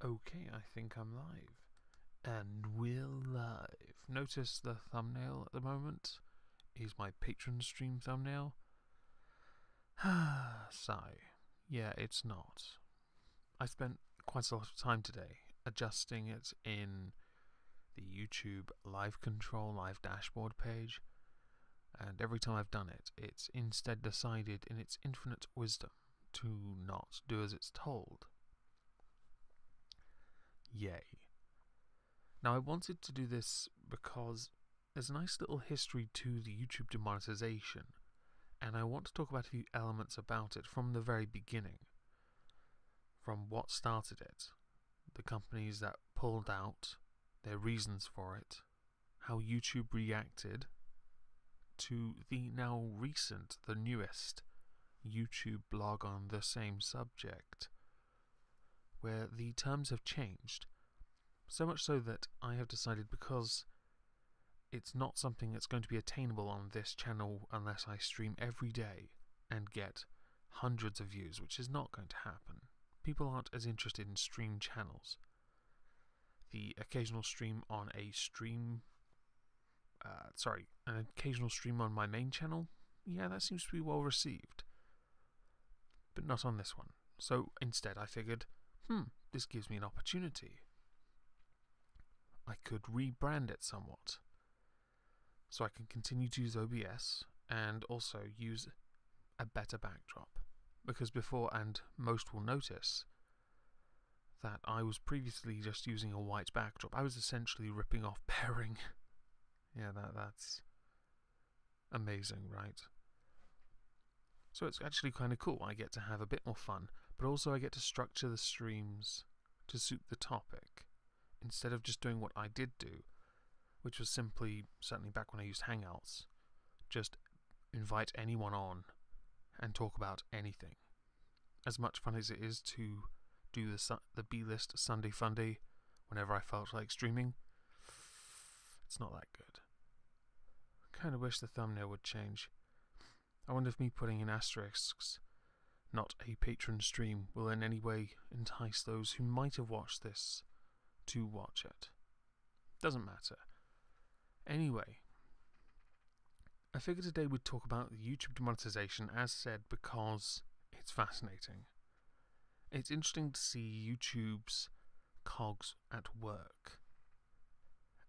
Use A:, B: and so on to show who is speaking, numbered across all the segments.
A: Okay, I think I'm live. And we're live. Notice the thumbnail at the moment is my Patreon stream thumbnail. Sigh. Yeah, it's not. I spent quite a lot of time today adjusting it in the YouTube live control, live dashboard page, and every time I've done it, it's instead decided in its infinite wisdom to not do as it's told. Yay. Now, I wanted to do this because there's a nice little history to the YouTube demonetization, and I want to talk about a few elements about it from the very beginning. From what started it, the companies that pulled out, their reasons for it, how YouTube reacted, to the now recent, the newest YouTube blog on the same subject, where the terms have changed. So much so that I have decided, because it's not something that's going to be attainable on this channel unless I stream every day and get hundreds of views, which is not going to happen. People aren't as interested in stream channels. The occasional stream on a stream... an occasional stream on my main channel, yeah, that seems to be well received. But not on this one. So instead I figured, this gives me an opportunity. I could rebrand it somewhat, so I can continue to use OBS and also use a better backdrop, because before, and most will notice, that I was previously just using a white backdrop. I was essentially ripping off Pairing. Yeah, that's amazing, right? So it's actually kind of cool. I get to have a bit more fun, but also I get to structure the streams to suit the topic, instead of just doing what I did do, which was simply, certainly back when I used Hangouts, just invite anyone on and talk about anything. As much fun as it is to do the B-list Sunday Funday whenever I felt like streaming, it's not that good. Kind of wish the thumbnail would change. I wonder if me putting in asterisks, not a patron stream, will in any way entice those who might have watched this to watch it. Doesn't matter. Anyway, I figured today we'd talk about the YouTube demonetization, as said, because it's fascinating. It's interesting to see YouTube's cogs at work.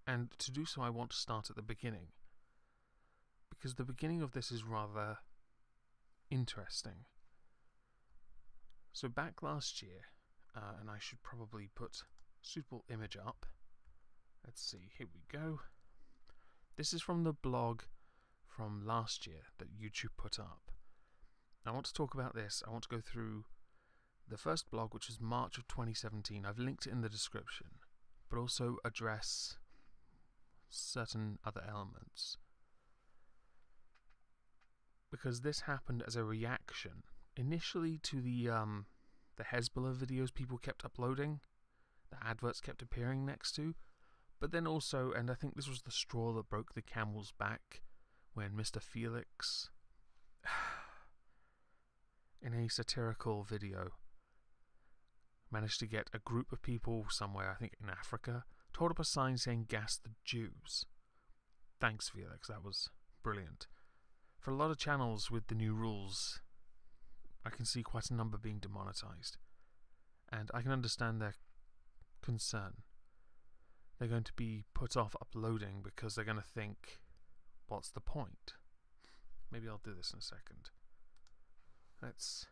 A: And to do so, I want to start at the beginning, because the beginning of this is rather interesting. So back last year, and I should probably put suitable image up. Let's see, here we go. This is from the blog from last year that YouTube put up. I want to talk about this. I want to go through the first blog, which was March of 2017. I've linked it in the description, but also address certain other elements, because this happened as a reaction initially to the Hezbollah videos people kept uploading, the adverts kept appearing next to, but then also, and I think this was the straw that broke the camel's back, when Mr. Felix, in a satirical video, managed to get a group of people somewhere, I think in Africa, to hold up a sign saying "Gas the Jews." Thanks, Felix, that was brilliant. For a lot of channels with the new rules, I can see quite a number being demonetized, and I can understand their concern. They're going to be put off uploading because they're going to think, what's the point? Maybe I'll do this in a second. Let's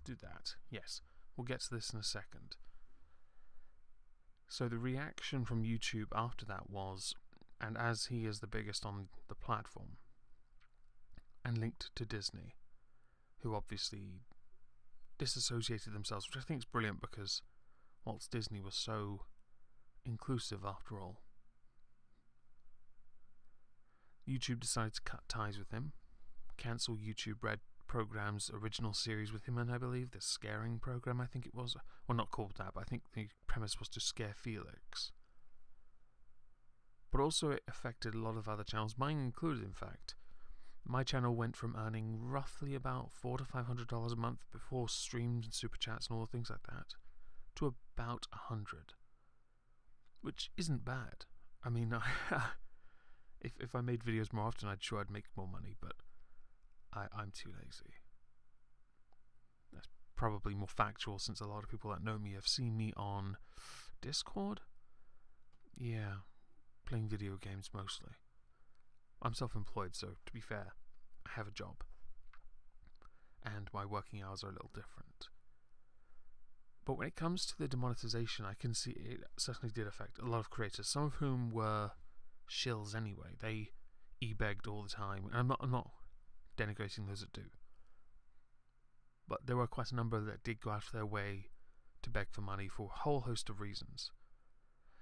A: do that. Yes, we'll get to this in a second. So the reaction from YouTube after that was, and as he is the biggest on the platform, and linked to Disney, who obviously disassociated themselves, which I think is brilliant, because Walt Disney was so inclusive after all. YouTube decided to cut ties with him, cancel YouTube Red program's original series with him, and I believe the scaring program, I think it was, well, not called that, but I think the premise was to scare Felix. But also it affected a lot of other channels, mine included in fact. My channel went from earning roughly about $400 to $500 a month before streams and super chats and all things like that, to about 100, which isn't bad. I mean, if I made videos more often, I'd sure I'd make more money, but I'm too lazy. That's probably more factual, since a lot of people that know me have seen me on Discord. Yeah, playing video games mostly. I'm self-employed, so to be fair, I have a job, and my working hours are a little different. But when it comes to the demonetization, I can see it certainly did affect a lot of creators, some of whom were shills anyway. They e-begged all the time, and I'm not denigrating those that do. But there were quite a number that did go out of their way to beg for money for a whole host of reasons.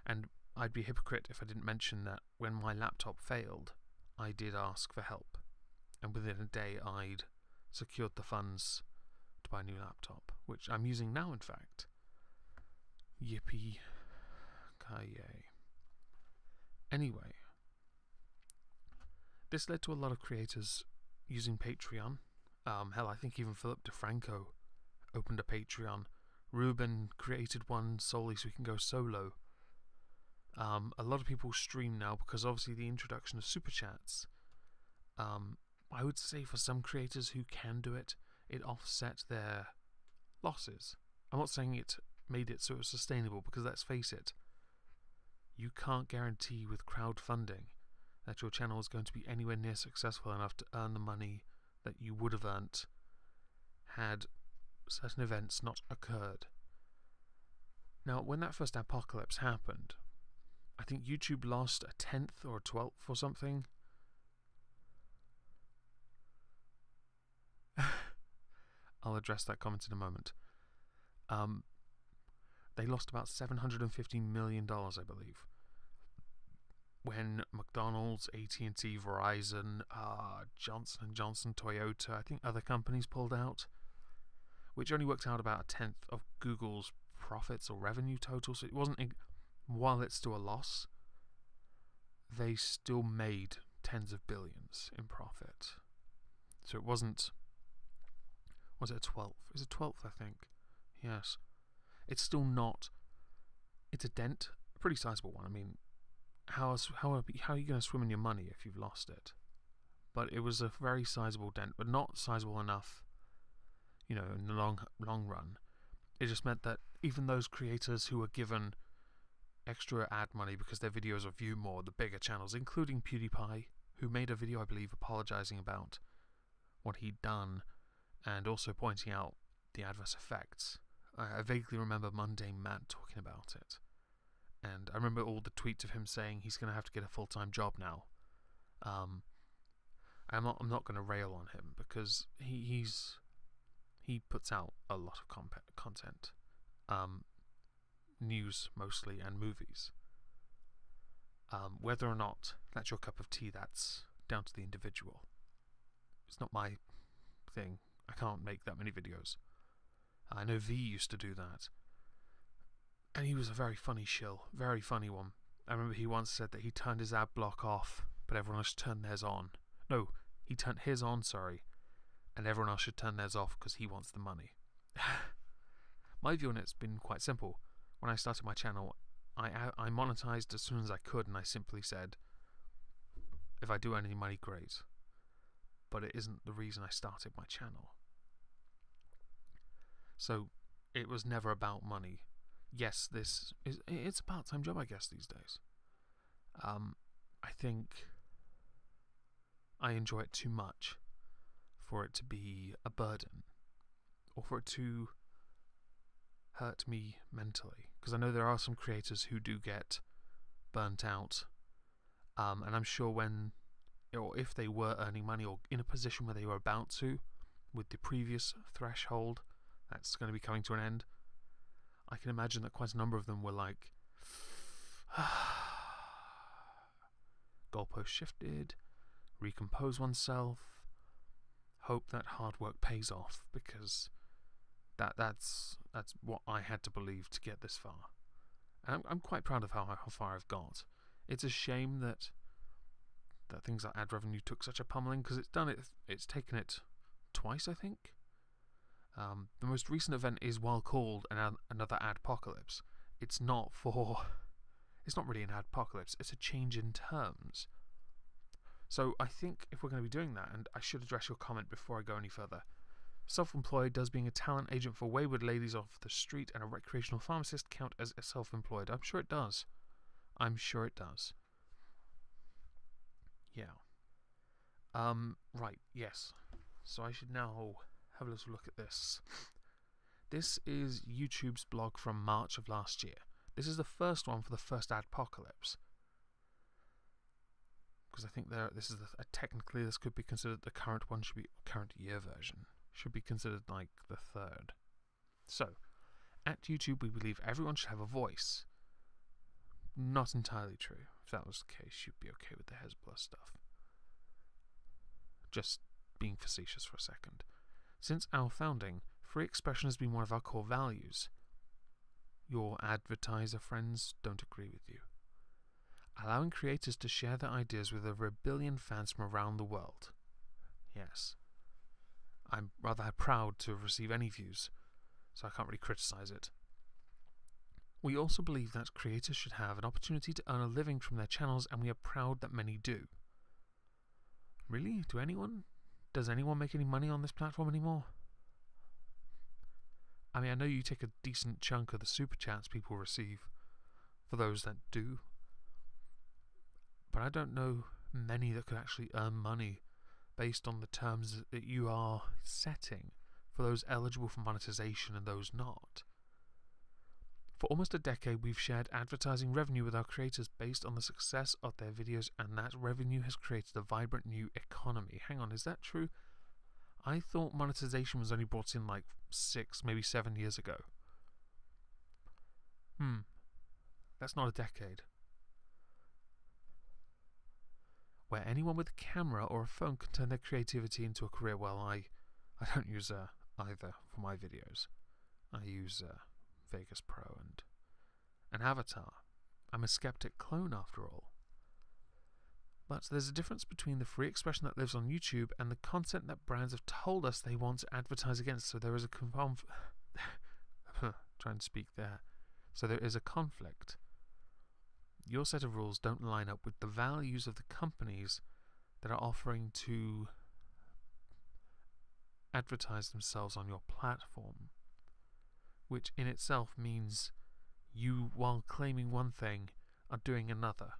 A: And I'd be a hypocrite if I didn't mention that when my laptop failed, I did ask for help. And within a day, I'd secured the funds to buy a new laptop, which I'm using now, in fact. Yippee-ki-yay. Anyway, this led to a lot of creators using Patreon. Hell, I think even Philip DeFranco opened a Patreon. Ruben created one solely so he can go solo. A lot of people stream now because obviously the introduction of super chats. I would say for some creators who can do it, it offset their losses. I'm not saying it made it so it was sustainable, because let's face it, you can't guarantee with crowdfunding that your channel is going to be anywhere near successful enough to earn the money that you would have earned had certain events not occurred. Now, when that first Adpocalypse happened, I think YouTube lost a 10th or a 12th or something. I'll address that comment in a moment. They lost about $750 million, I believe, when McDonald's, AT&T, Verizon, Johnson & Johnson, Toyota, I think other companies pulled out, which only worked out about a 10th of Google's profits or revenue total. So it wasn't, while it's still a loss, they still made tens of billions in profit. So it wasn't, was it a 12th? It was a 12th, I think. Yes. It's still not, it's a dent, a pretty sizable one. I mean, how are you going to swim in your money if you've lost it? But it was a very sizable dent, but not sizable enough, you know, in the long run. It just meant that even those creators who were given extra ad money because their videos are viewed more, the bigger channels, including PewDiePie, who made a video, I believe, apologizing about what he'd done and also pointing out the adverse effects. I vaguely remember Mundane Matt talking about it. And I remember all the tweets of him saying he's going to have to get a full-time job now. I'm not going to rail on him because he puts out a lot of content, news mostly, and movies. Whether or not that's your cup of tea, that's down to the individual. It's not my thing. I can't make that many videos. I know V used to do that. And he was a very funny shill. Very funny one. I remember he once said that he turned his ad block off, but everyone else turned theirs on. No, he turned his on, sorry. And everyone else should turn theirs off because he wants the money. My view on it's been quite simple. When I started my channel, I monetized as soon as I could, and I simply said, if I do earn any money, great. But it isn't the reason I started my channel. So it was never about money. Yes, it's a part-time job, I guess, these days. I think I enjoy it too much for it to be a burden, or for it to hurt me mentally. Because I know there are some creators who do get burnt out, and I'm sure when, or if they were earning money, or in a position where they were about to, with the previous threshold that's going to be coming to an end, I can imagine that quite a number of them were like, goalpost shifted, recompose oneself, hope that hard work pays off, because that's what I had to believe to get this far. And I'm quite proud of how far I've got. It's a shame that things like ad revenue took such a pummeling, because it's taken it twice, I think. The most recent event is well called another Adpocalypse. It's not really an Adpocalypse, it's a change in terms. So I think if we're going to be doing that, and I should address your comment before I go any further, self-employed, does being a talent agent for wayward ladies off the street and a recreational pharmacist count as self-employed? I'm sure it does. I'm sure it does. Yeah. Right, yes. So I should now have a little look at this. This is YouTube's blog from March of last year. This is the first one for the first Adpocalypse. Because I think technically this could be considered the current one, should be current year version. Should be considered like the third. So, at YouTube we believe everyone should have a voice. Not entirely true. If that was the case, you'd be okay with the Hezbollah stuff. Just being facetious for a second. Since our founding, free expression has been one of our core values. Your advertiser friends don't agree with you. Allowing creators to share their ideas with over 1 billion fans from around the world. Yes. I'm rather proud to receive any views, so I can't really criticize it. We also believe that creators should have an opportunity to earn a living from their channels, and we are proud that many do. Really? Does anyone make any money on this platform anymore? I mean, I know you take a decent chunk of the super chats people receive, for those that do, but I don't know many that could actually earn money based on the terms that you are setting for those eligible for monetization and those not. For almost a decade, we've shared advertising revenue with our creators based on the success of their videos, and that revenue has created a vibrant new economy. Hang on, is that true? I thought monetization was only brought in like 6, maybe 7 years ago. That's not a decade. Where anyone with a camera or a phone can turn their creativity into a career. Well, I don't use either for my videos. I use Vegas Pro and an avatar. I'm a skeptic clone after all. But there's a difference between the free expression that lives on YouTube and the content that brands have told us they want to advertise against. So there is a trying to speak there. So there is a conflict. Your set of rules don't line up with the values of the companies that are offering to advertise themselves on your platform, which in itself means you, while claiming one thing, are doing another.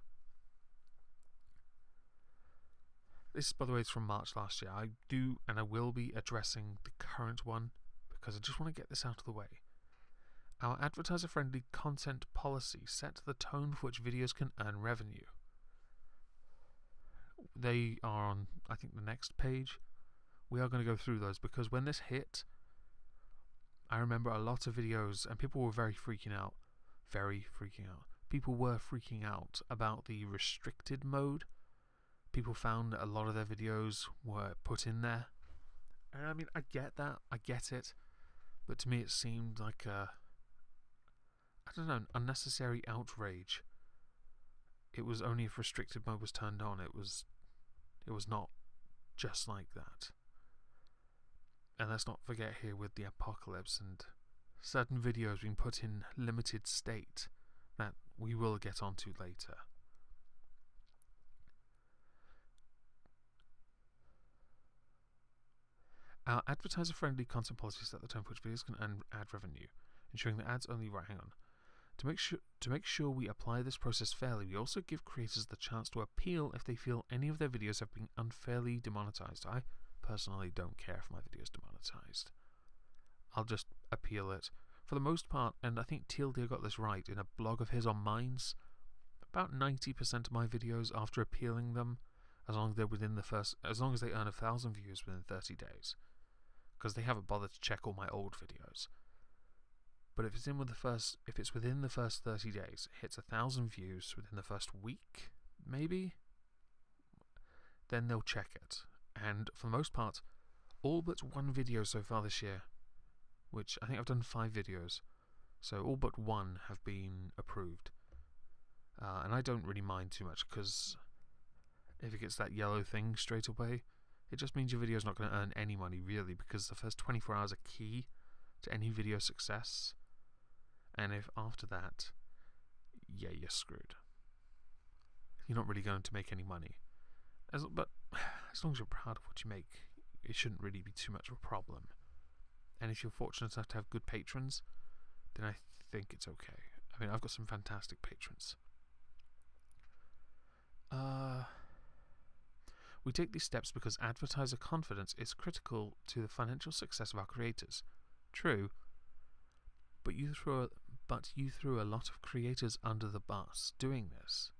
A: This, by the way, is from March last year. I do and I will be addressing the current one because I just want to get this out of the way. Our advertiser-friendly content policy sets the tone for which videos can earn revenue. They are on, I think, the next page. We are going to go through those because when this hit, I remember a lot of videos and people were very freaking out. People were freaking out about the restricted mode. People found that a lot of their videos were put in there. And I mean, I get that, I get it. But to me it seemed like a, I don't know, an unnecessary outrage. It was only if restricted mode was turned on. It was not just like that. And let's not forget here with the Adpocalypse and certain videos being put in limited state that we will get onto later. Our advertiser-friendly content policy set the tone for which videos can earn ad revenue, ensuring that ads only hang on. To make sure we apply this process fairly, we also give creators the chance to appeal if they feel any of their videos have been unfairly demonetized. I personally don't care if my video is demonetized. I'll just appeal it. For the most part, and I think TLD got this right in a blog of his on Minds, about 90% of my videos, after appealing them, as long as they're within as long as they earn 1,000 views within 30 days, because they haven't bothered to check all my old videos. But if it's within the first 30 days, it hits 1,000 views within the first week, maybe, then they'll check it. And for the most part, all but one video so far this year, which I think I've done 5 videos, so all but one have been approved. And I don't really mind too much, because if it gets that yellow thing straight away, it just means your video is not going to earn any money, really, because the first 24 hours are key to any video success. And if after that, yeah, you're screwed. You're not really going to make any money. But as long as you're proud of what you make, it shouldn't really be too much of a problem. And if you're fortunate enough to have good patrons, then I think it's okay. I mean, I've got some fantastic patrons. We take these steps because advertiser confidence is critical to the financial success of our creators. True, but you threw a lot of creators under the bus doing this.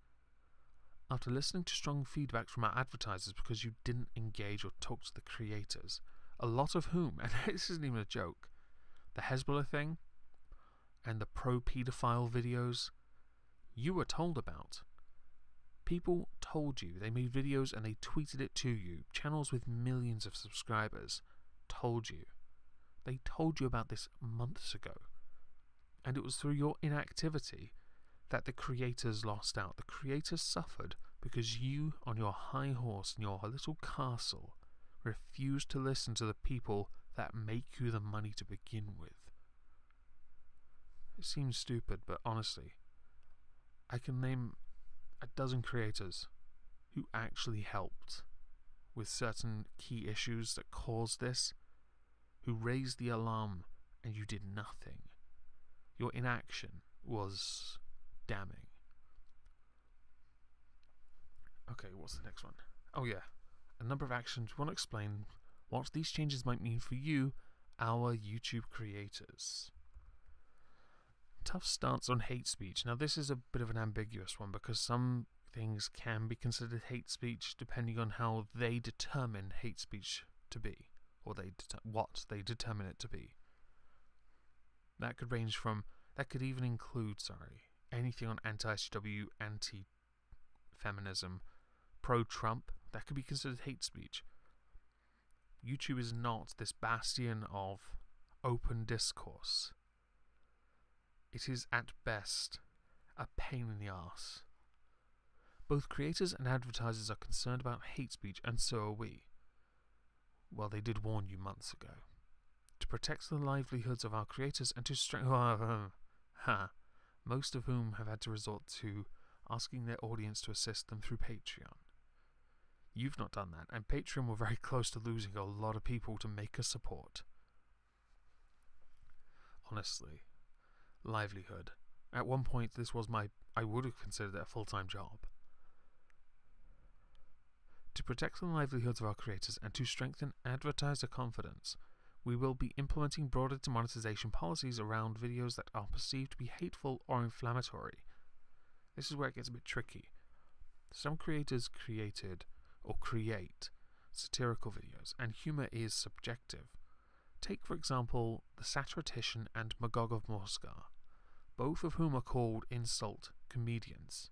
A: After listening to strong feedback from our advertisers because you didn't engage or talk to the creators, a lot of whom, and this isn't even a joke, the Hezbollah thing and the pro-pedophile videos you were told about. People told you, they made videos and they tweeted it to you. Channels with millions of subscribers told you. They told you about this months ago. And it was through your inactivity that the creators lost out. The creators suffered because you, on your high horse in your little castle, refused to listen to the people that make you the money to begin with. It seems stupid, but honestly, I can name a dozen creators who actually helped with certain key issues that caused this, who raised the alarm, and you did nothing. Your inaction was damning. Okay, what's the next one? Oh yeah, a number of actions. We want to explain what these changes might mean for you, our YouTube creators. Tough stance on hate speech. Now this is a bit of an ambiguous one because some things can be considered hate speech depending on how they determine hate speech to be, or what they determine it to be. That could range from, that could even include, anything on anti-SJW, anti-feminism, pro-Trump. That could be considered hate speech. YouTube is not this bastion of open discourse. It is at best a pain in the arse. Both creators and advertisers are concerned about hate speech, and so are we. Well, they did warn you months ago. To protect the livelihoods of our creators and to strengthen, most of whom have had to resort to asking their audience to assist them through Patreon. You've not done that, and Patreon were very close to losing a lot of people to make us support. Honestly, livelihood. At one point, this was I would have considered it a full-time job. To protect the livelihoods of our creators and to strengthen advertiser confidence, we will be implementing broader demonetization policies around videos that are perceived to be hateful or inflammatory. This is where it gets a bit tricky. Some creators created or create satirical videos, and humor is subjective. Take, for example, the Satirician and Magog of Morskar, both of whom are called insult comedians.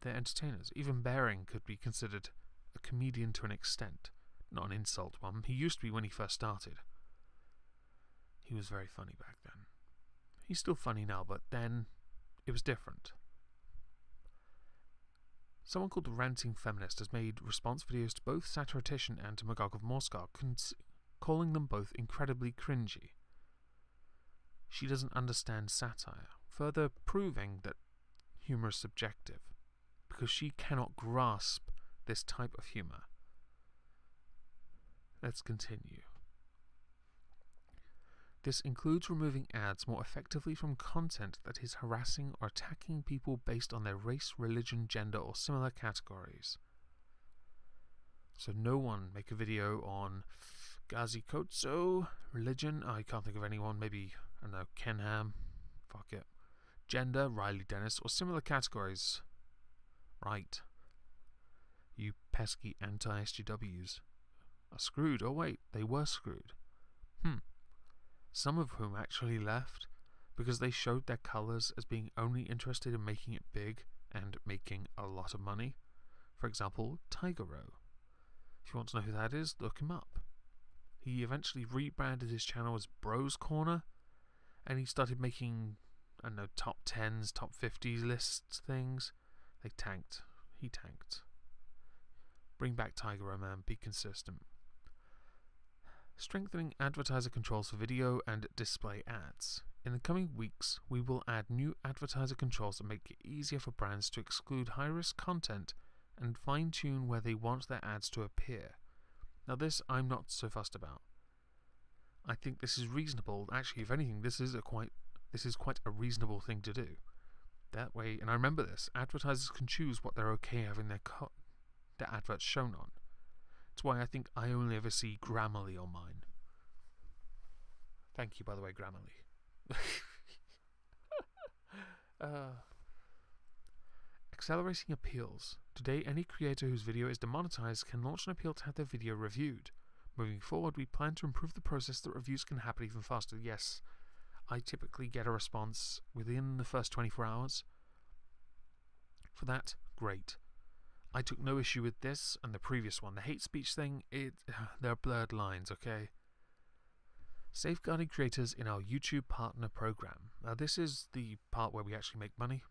A: They're entertainers. Even Bering could be considered a comedian to an extent, not an insult one. He used to be when he first started. He was very funny back then. He's still funny now, but then it was different. Someone called the Ranting Feminist has made response videos to both Satirician and to Magog of Morskar, calling them both incredibly cringy. She doesn't understand satire, further proving that humour is subjective, because she cannot grasp this type of humour. Let's continue. This includes removing ads more effectively from content that is harassing or attacking people based on their race, religion, gender, or similar categories. So no one make a video on Gazi Kotso, religion, I can't think of anyone, maybe, I don't know, Ken Ham, fuck it, gender, Riley Dennis, or similar categories. Right. You pesky anti-SJWs are screwed. Oh wait, they were screwed. Some of whom actually left because they showed their colours as being only interested in making it big and making a lot of money. For example, Tiger Row. If you want to know who that is, look him up. He eventually rebranded his channel as Bros Corner, and he started making, I don't know, top 10s, top 50s lists things. They tanked. He tanked. Bring back Tiger Man, be consistent. Strengthening advertiser controls for video and display ads. In the coming weeks, we will add new advertiser controls that make it easier for brands to exclude high-risk content and fine-tune where they want their ads to appear. Now this I'm not so fussed about. I think this is reasonable. Actually, if anything, this is quite a reasonable thing to do. That way, and I remember this, advertisers can choose what they're okay having their adverts shown on. That's why I think I only ever see Grammarly on mine. Thank you, by the way, Grammarly. Accelerating appeals. Today, any creator whose video is demonetized can launch an appeal to have their video reviewed. Moving forward, we plan to improve the process that reviews can happen even faster. Yes, I typically get a response within the first 24 hours. For that, great. I took no issue with this and the previous one. The hate speech thing, they're blurred lines, okay? Safeguarding creators in our YouTube partner program. Now this is the part where we actually make money.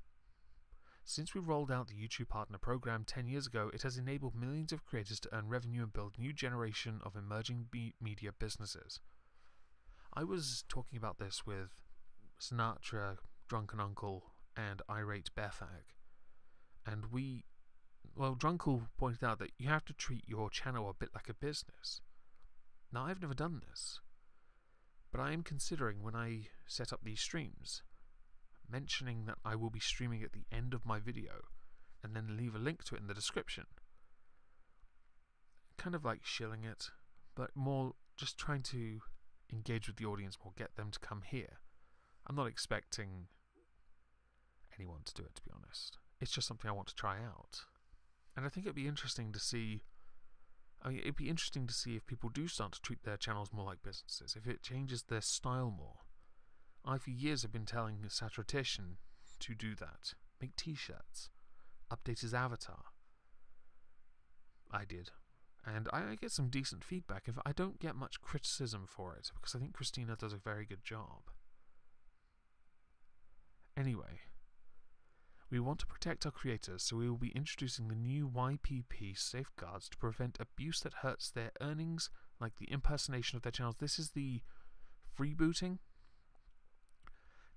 A: Since we rolled out the YouTube partner program 10 years ago, it has enabled millions of creators to earn revenue and build a new generation of emerging media businesses. I was talking about this with Sinatra, Drunken Uncle, and Irate Bearfag. And Drunkle pointed out that you have to treat your channel a bit like a business. Now, I've never done this, but I am considering when I set up these streams, mentioning that I will be streaming at the end of my video and then leave a link to it in the description. Kind of like shilling it, but more just trying to engage with the audience more, get them to come here. I'm not expecting anyone to do it, to be honest. It's just something I want to try out. And I think it'd be interesting to see if people do start to treat their channels more like businesses, if it changes their style more. I, for years, have been telling Satratition to do that. Make t-shirts. Update his avatar. I did. And I get some decent feedback. If I don't get much criticism for it, because I think Christina does a very good job. Anyway, we want to protect our creators, so we will be introducing the new YPP safeguards to prevent abuse that hurts their earnings, like the impersonation of their channels. This is the freebooting.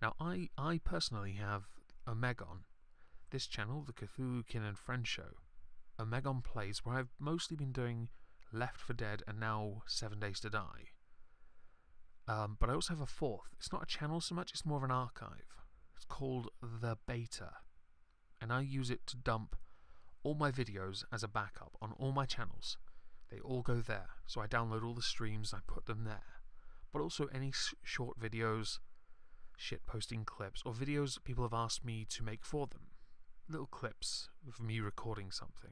A: Now, I personally have Omegon, this channel, the Cthulhu-Kin and Friends show. Omegon Plays, where I've mostly been doing Left 4 Dead and now 7 Days to Die. But I also have a fourth. It's not a channel so much, it's more of an archive. It's called The Beta. And I use it to dump all my videos as a backup on all my channels. They all go there. So I download all the streams, I put them there. But also any short videos, shitposting clips, or videos people have asked me to make for them. Little clips of me recording something.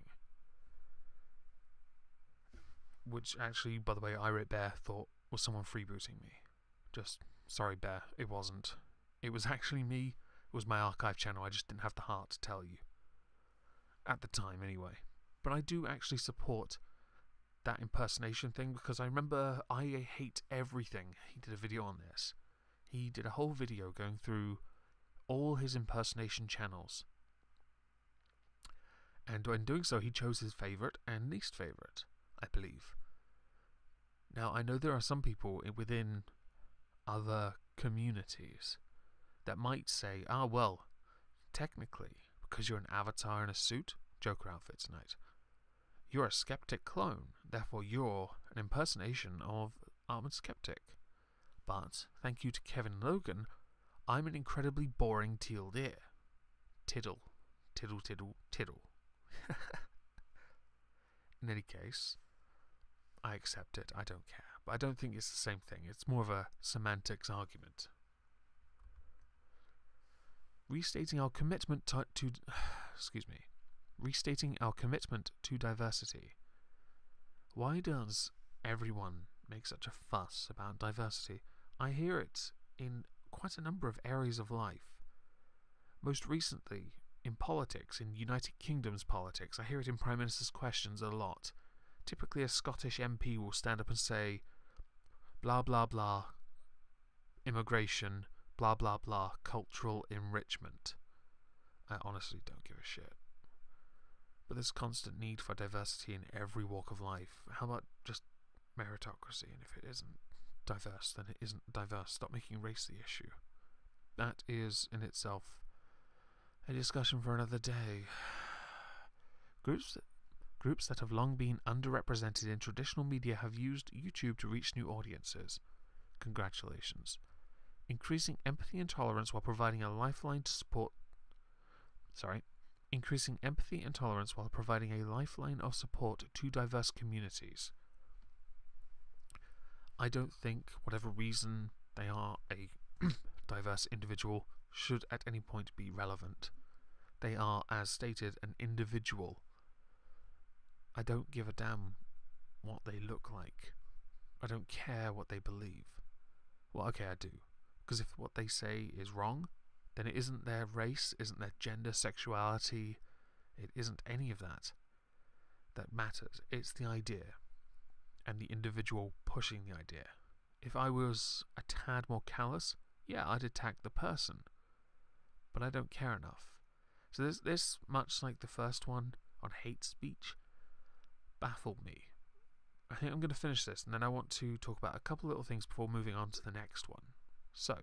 A: Which actually, by the way, Irate Bear thought was someone freebooting me. Just, sorry Bear, it wasn't. It was actually me. It was my archive channel. I just didn't have the heart to tell you. At the time, anyway. But I do actually support that impersonation thing, because I remember I Hate Everything. He did a video on this. He did a whole video going through all his impersonation channels. And when doing so, he chose his favourite and least favourite, I believe. Now, I know there are some people within other communities that might say, well, technically, because you're an avatar in a suit, Joker outfit tonight, you're a skeptic clone, therefore you're an impersonation of Armored Skeptic. But, thank you to Kevin Logan, I'm an incredibly boring teal deer. Tiddle. Tiddle, tiddle, tiddle. In any case, I accept it, I don't care. But I don't think it's the same thing. It's more of a semantics argument. Restating our commitment Restating our commitment to diversity. Why does everyone make such a fuss about diversity? I hear it in quite a number of areas of life. Most recently, in politics, in United Kingdom's politics, I hear it in Prime Minister's questions a lot. Typically a Scottish MP will stand up and say, blah blah blah, immigration, blah blah blah, cultural enrichment. I honestly don't give a shit. But there's constant need for diversity in every walk of life. How about just meritocracy? And if it isn't diverse, then it isn't diverse. Stop making race the issue. That is, in itself, a discussion for another day. Groups that have long been underrepresented in traditional media have used YouTube to reach new audiences. Congratulations. Increasing empathy and tolerance while providing a lifeline to support... Increasing empathy and tolerance while providing a lifeline of support to diverse communities. I don't think, whatever reason they are a diverse individual, should at any point be relevant. They are, as stated, an individual. I don't give a damn what they look like. I don't care what they believe. Well, okay, I do. Because if what they say is wrong, then it isn't their race, isn't their gender, sexuality, it isn't any of that that matters. It's the idea and the individual pushing the idea. If I was a tad more callous, yeah, I'd attack the person. But I don't care enough. So this much like the first one on hate speech, baffled me. I think I'm going to finish this, and then I want to talk about a couple little things before moving on to the next one. So,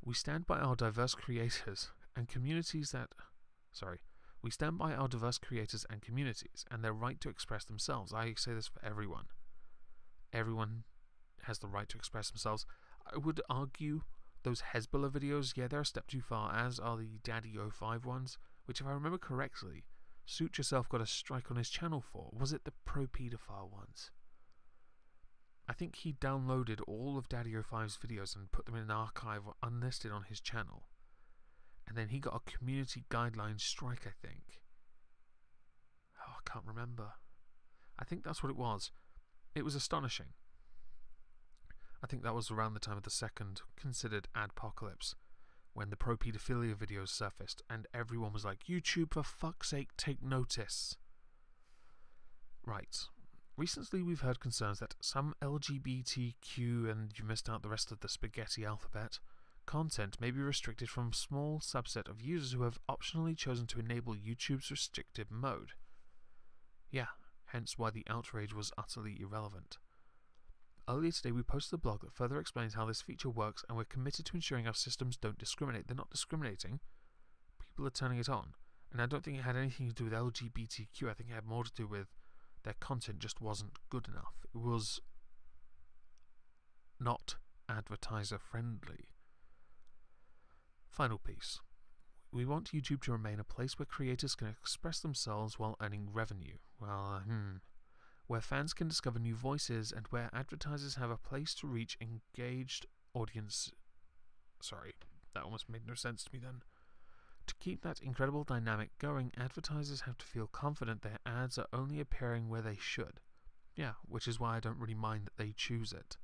A: we stand by our diverse creators and communities we stand by our diverse creators and communities and their right to express themselves. I say this for everyone. Everyone has the right to express themselves. I would argue those Hezbollah videos, yeah, they're a step too far, as are the Daddy 05 ones, which if I remember correctly, Suit Yourself got a strike on his channel for. Was it the pro-pedophile ones? I think he downloaded all of Daddy 05's videos and put them in an archive unlisted on his channel. And then he got a community guidelines strike, I think. Oh, I can't remember. I think that's what it was. It was astonishing. I think that was around the time of the second considered Adpocalypse, when the pro-pedophilia videos surfaced, and everyone was like, YouTube, for fuck's sake, take notice. Right. Recently we've heard concerns that some LGBTQ, and you missed out the rest of the spaghetti alphabet, content may be restricted from a small subset of users who have optionally chosen to enable YouTube's restrictive mode. Yeah, hence why the outrage was utterly irrelevant. Earlier today we posted a blog that further explains how this feature works, and we're committed to ensuring our systems don't discriminate. They're not discriminating. People are turning it on. And I don't think it had anything to do with LGBTQ. I think it had more to do with their content just wasn't good enough. It was not advertiser friendly. Final piece. We want YouTube to remain a place where creators can express themselves while earning revenue. Well, where fans can discover new voices and where advertisers have a place to reach engaged audience. Sorry, that almost made no sense to me then. To keep that incredible dynamic going, advertisers have to feel confident their ads are only appearing where they should. Yeah, which is why I don't really mind that they choose it.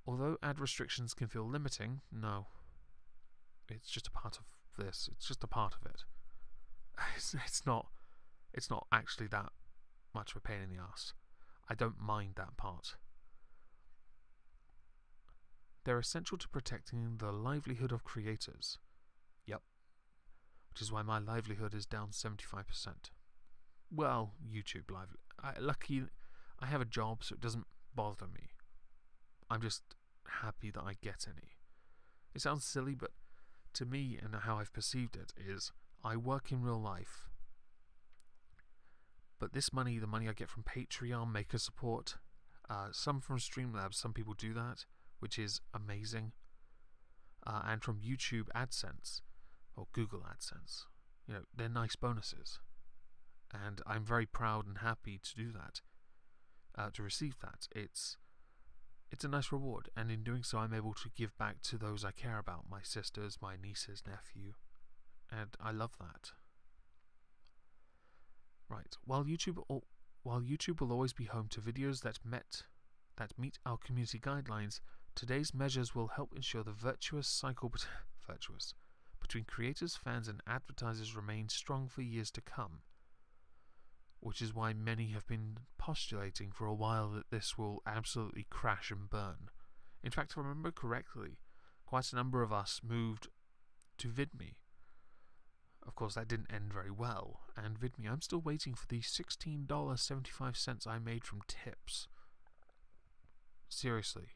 A: Although ad restrictions can feel limiting, no. It's just a part of this. It's just a part of it. It's not actually that much of a pain in the ass. I don't mind that part. They're essential to protecting the livelihood of creators. Yep. Which is why my livelihood is down 75%. Well, YouTube lucky I have a job, so it doesn't bother me. I'm just happy that I get any. It sounds silly, but to me, and how I've perceived it, is I work in real life. But this money, the money I get from Patreon, Maker Support, some from Streamlabs, some people do that, which is amazing. And from YouTube AdSense, or Google AdSense. You know, they're nice bonuses. And I'm very proud and happy to do that, to receive that. It's a nice reward, and in doing so I'm able to give back to those I care about, my sisters, my nieces, nephew, and I love that. Right, while YouTube will always be home to videos that meet our community guidelines, today's measures will help ensure the virtuous cycle between creators, fans and advertisers remains strong for years to come. Which is why many have been postulating for a while that this will absolutely crash and burn. In fact, if I remember correctly, quite a number of us moved to VidMe. Of course, that didn't end very well, and VidMe, I'm still waiting for the $16.75 I made from tips. Seriously,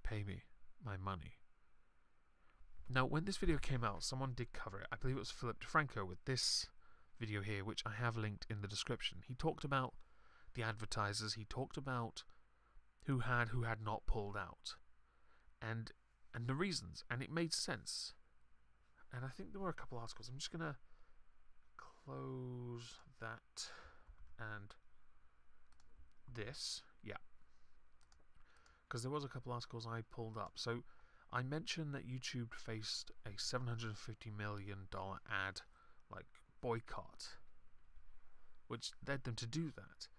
A: pay me my money. Now, when this video came out, someone did cover it. I believe it was Philip DeFranco with this video here, which I have linked in the description. He talked about the advertisers, he talked about who had not pulled out, and the reasons, and it made sense. And I think there were a couple articles. I'm just gonna close that and this, yeah, because there was a couple articles I pulled up. So I mentioned that YouTube faced a $750 million ad boycott, which led them to do that.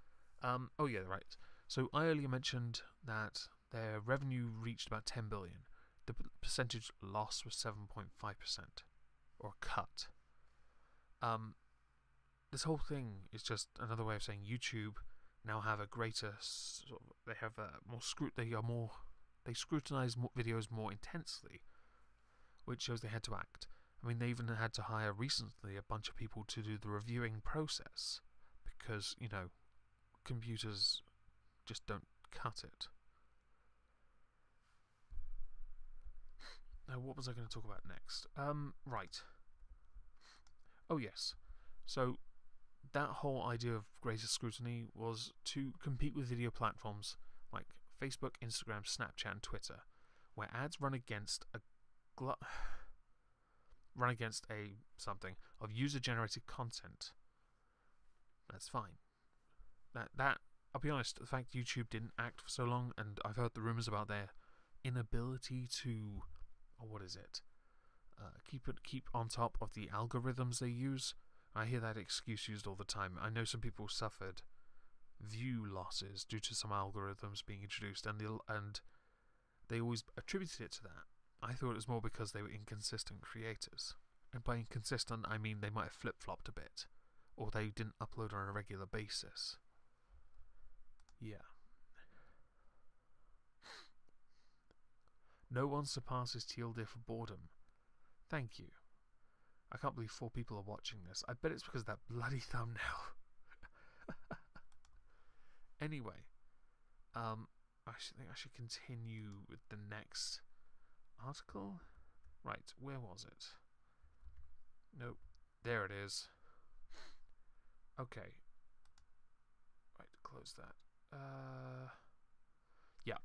A: Oh yeah, right. So I earlier mentioned that their revenue reached about 10 billion. The percentage loss was 7.5%, or cut. This whole thing is just another way of saying YouTube now have a greater they have more they scrutinize videos more intensely, which shows they had to act. I mean, they even had to hire recently a bunch of people to do the reviewing process because, you know, computers just don't cut it. Now, what was I going to talk about next? Right. Oh, yes. So, that whole idea of greater scrutiny was to compete with video platforms like Facebook, Instagram, Snapchat, and Twitter, where ads run against something of user-generated content. That's fine. That I'll be honest, the fact YouTube didn't act for so long, and I've heard the rumors about their inability to, keep on top of the algorithms they use. I hear that excuse used all the time. I know some people suffered view losses due to some algorithms being introduced, and they always attributed it to that. I thought it was more because they were inconsistent creators, and by inconsistent I mean they might have flip-flopped a bit, or they didn't upload on a regular basis. Yeah. No one surpasses TLD for boredom. Thank you. I can't believe 4 people are watching this. I bet it's because of that bloody thumbnail. Anyway, I think I should continue with the next article. Right, where was it? Nope, there it is. Okay. Right, close that. Yeah.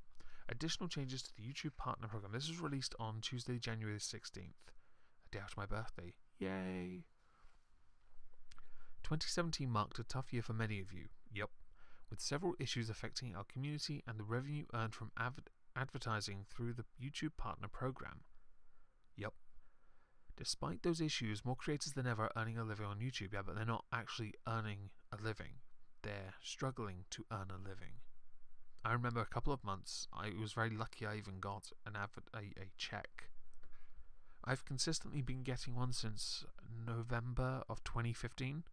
A: Additional changes to the YouTube Partner Program. This was released on Tuesday, January 16th, a day after my birthday. Yay! 2017 marked a tough year for many of you. Yep. With several issues affecting our community and the revenue earned from advertising through the YouTube Partner Program. Yep. Despite those issues, more creators than ever are earning a living on YouTube. Yeah, but they're not actually earning a living. They're struggling to earn a living. I remember a couple of months, I was very lucky I even got a check. I've consistently been getting one since November of 2015.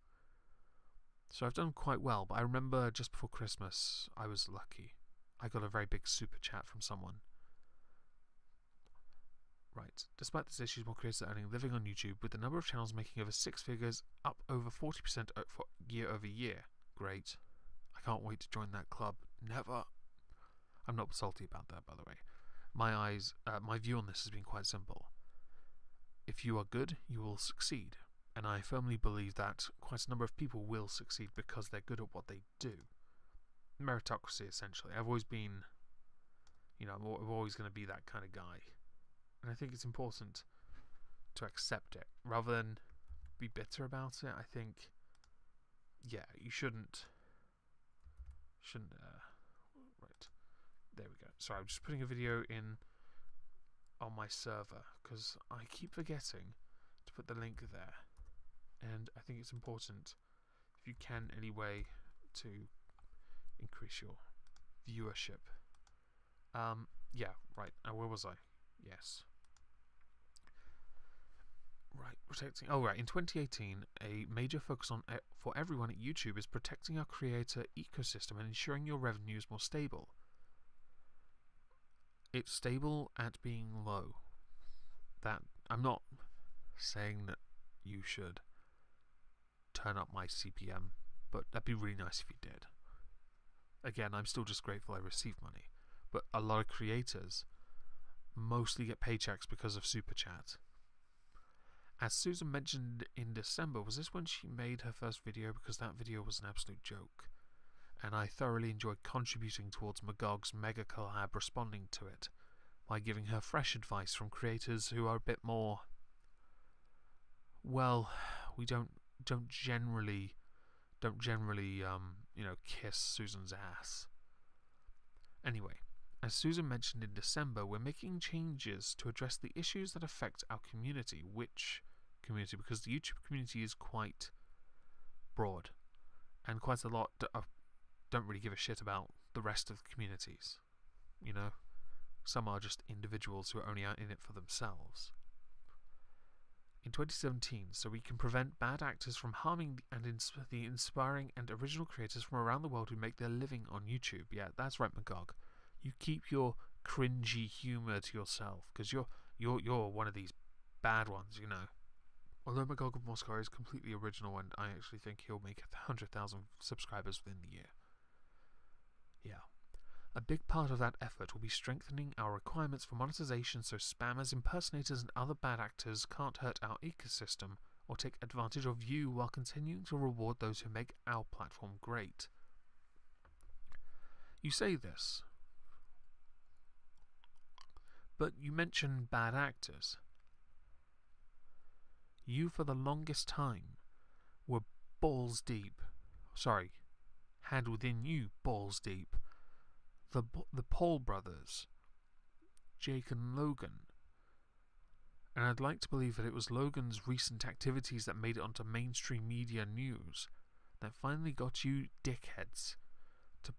A: So I've done quite well, but I remember just before Christmas, I was lucky. I got a very big super chat from someone. Right. Despite these issues, more creators are earning a living on YouTube, with the number of channels making over 6 figures up over 40% year over year. Great. I can't wait to join that club. Never. I'm not salty about that, by the way. My view on this has been quite simple. If you are good, you will succeed. And I firmly believe that quite a number of people will succeed because they're good at what they do. Meritocracy, essentially. I've always been, I'm always going to be that kind of guy. And I think it's important to accept it rather than be bitter about it. I think, yeah, you shouldn't. Right, there we go. Sorry, I'm just putting a video in on my server because I keep forgetting to put the link there. And I think it's important, if you can anyway, to increase your viewership. Yeah, right. Where was I? Yes. Right, protecting. Oh, right. In 2018, a major focus for everyone at YouTube is protecting our creator ecosystem and ensuring your revenue is more stable. It's stable at being low. That I'm not saying that you should turn up my CPM, but that'd be really nice if you did. Again, I'm still just grateful I receive money, but a lot of creators mostly get paychecks because of Super Chat. As Susan mentioned in December, was this when she made her first video? Because that video was an absolute joke, and I thoroughly enjoyed contributing towards Magog's mega collab, responding to it by giving her fresh advice from creators who are a bit more, well, we don't generally kiss Susan's ass. Anyway, as Susan mentioned in December, we're making changes to address the issues that affect our community. Which community? Because the YouTube community is quite broad, and quite a lot don't really give a shit about the rest of the communities. You know, some are just individuals who are only out in it for themselves. In 2017, so we can prevent bad actors from harming the inspiring and original creators from around the world who make their living on YouTube. Yeah, that's right, Magog. You keep your cringy humour to yourself, because you're one of these bad ones, you know. Although Magog of Moscow is completely original, and I actually think he'll make 100,000 subscribers within the year. Yeah. A big part of that effort will be strengthening our requirements for monetization so spammers, impersonators, and other bad actors can't hurt our ecosystem or take advantage of you while continuing to reward those who make our platform great. You say this, but you mention bad actors. You, for the longest time, were balls deep. Sorry, had within you balls deep the Paul brothers, Jake and Logan. And I'd like to believe that it was Logan's recent activities that made it onto mainstream media news that finally got you dickheads to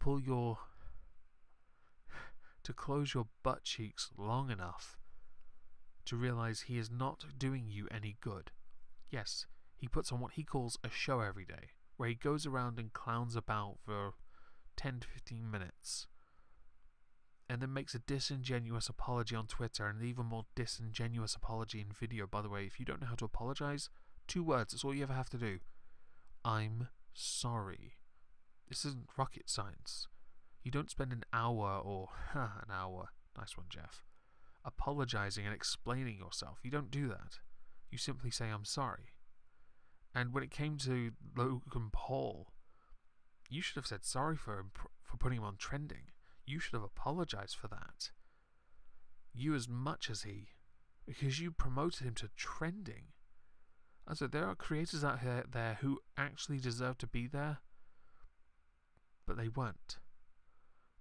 A: close your butt cheeks long enough to realize he is not doing you any good. Yes, he puts on what he calls a show every day, where he goes around and clowns about for 10 to 15 minutes, and then makes a disingenuous apology on Twitter, and an even more disingenuous apology in video. By the way, if you don't know how to apologize, 2 words, that's all you ever have to do. I'm sorry. This isn't rocket science. You don't spend an hour, an hour, nice one, Jeff, apologizing and explaining yourself. You don't do that. You simply say, I'm sorry. And when it came to Logan Paul, you should have said sorry for putting him on trending. You should have apologized for that. You as much as he, because you promoted him to trending. Also, there are creators out there who actually deserve to be there, but they weren't.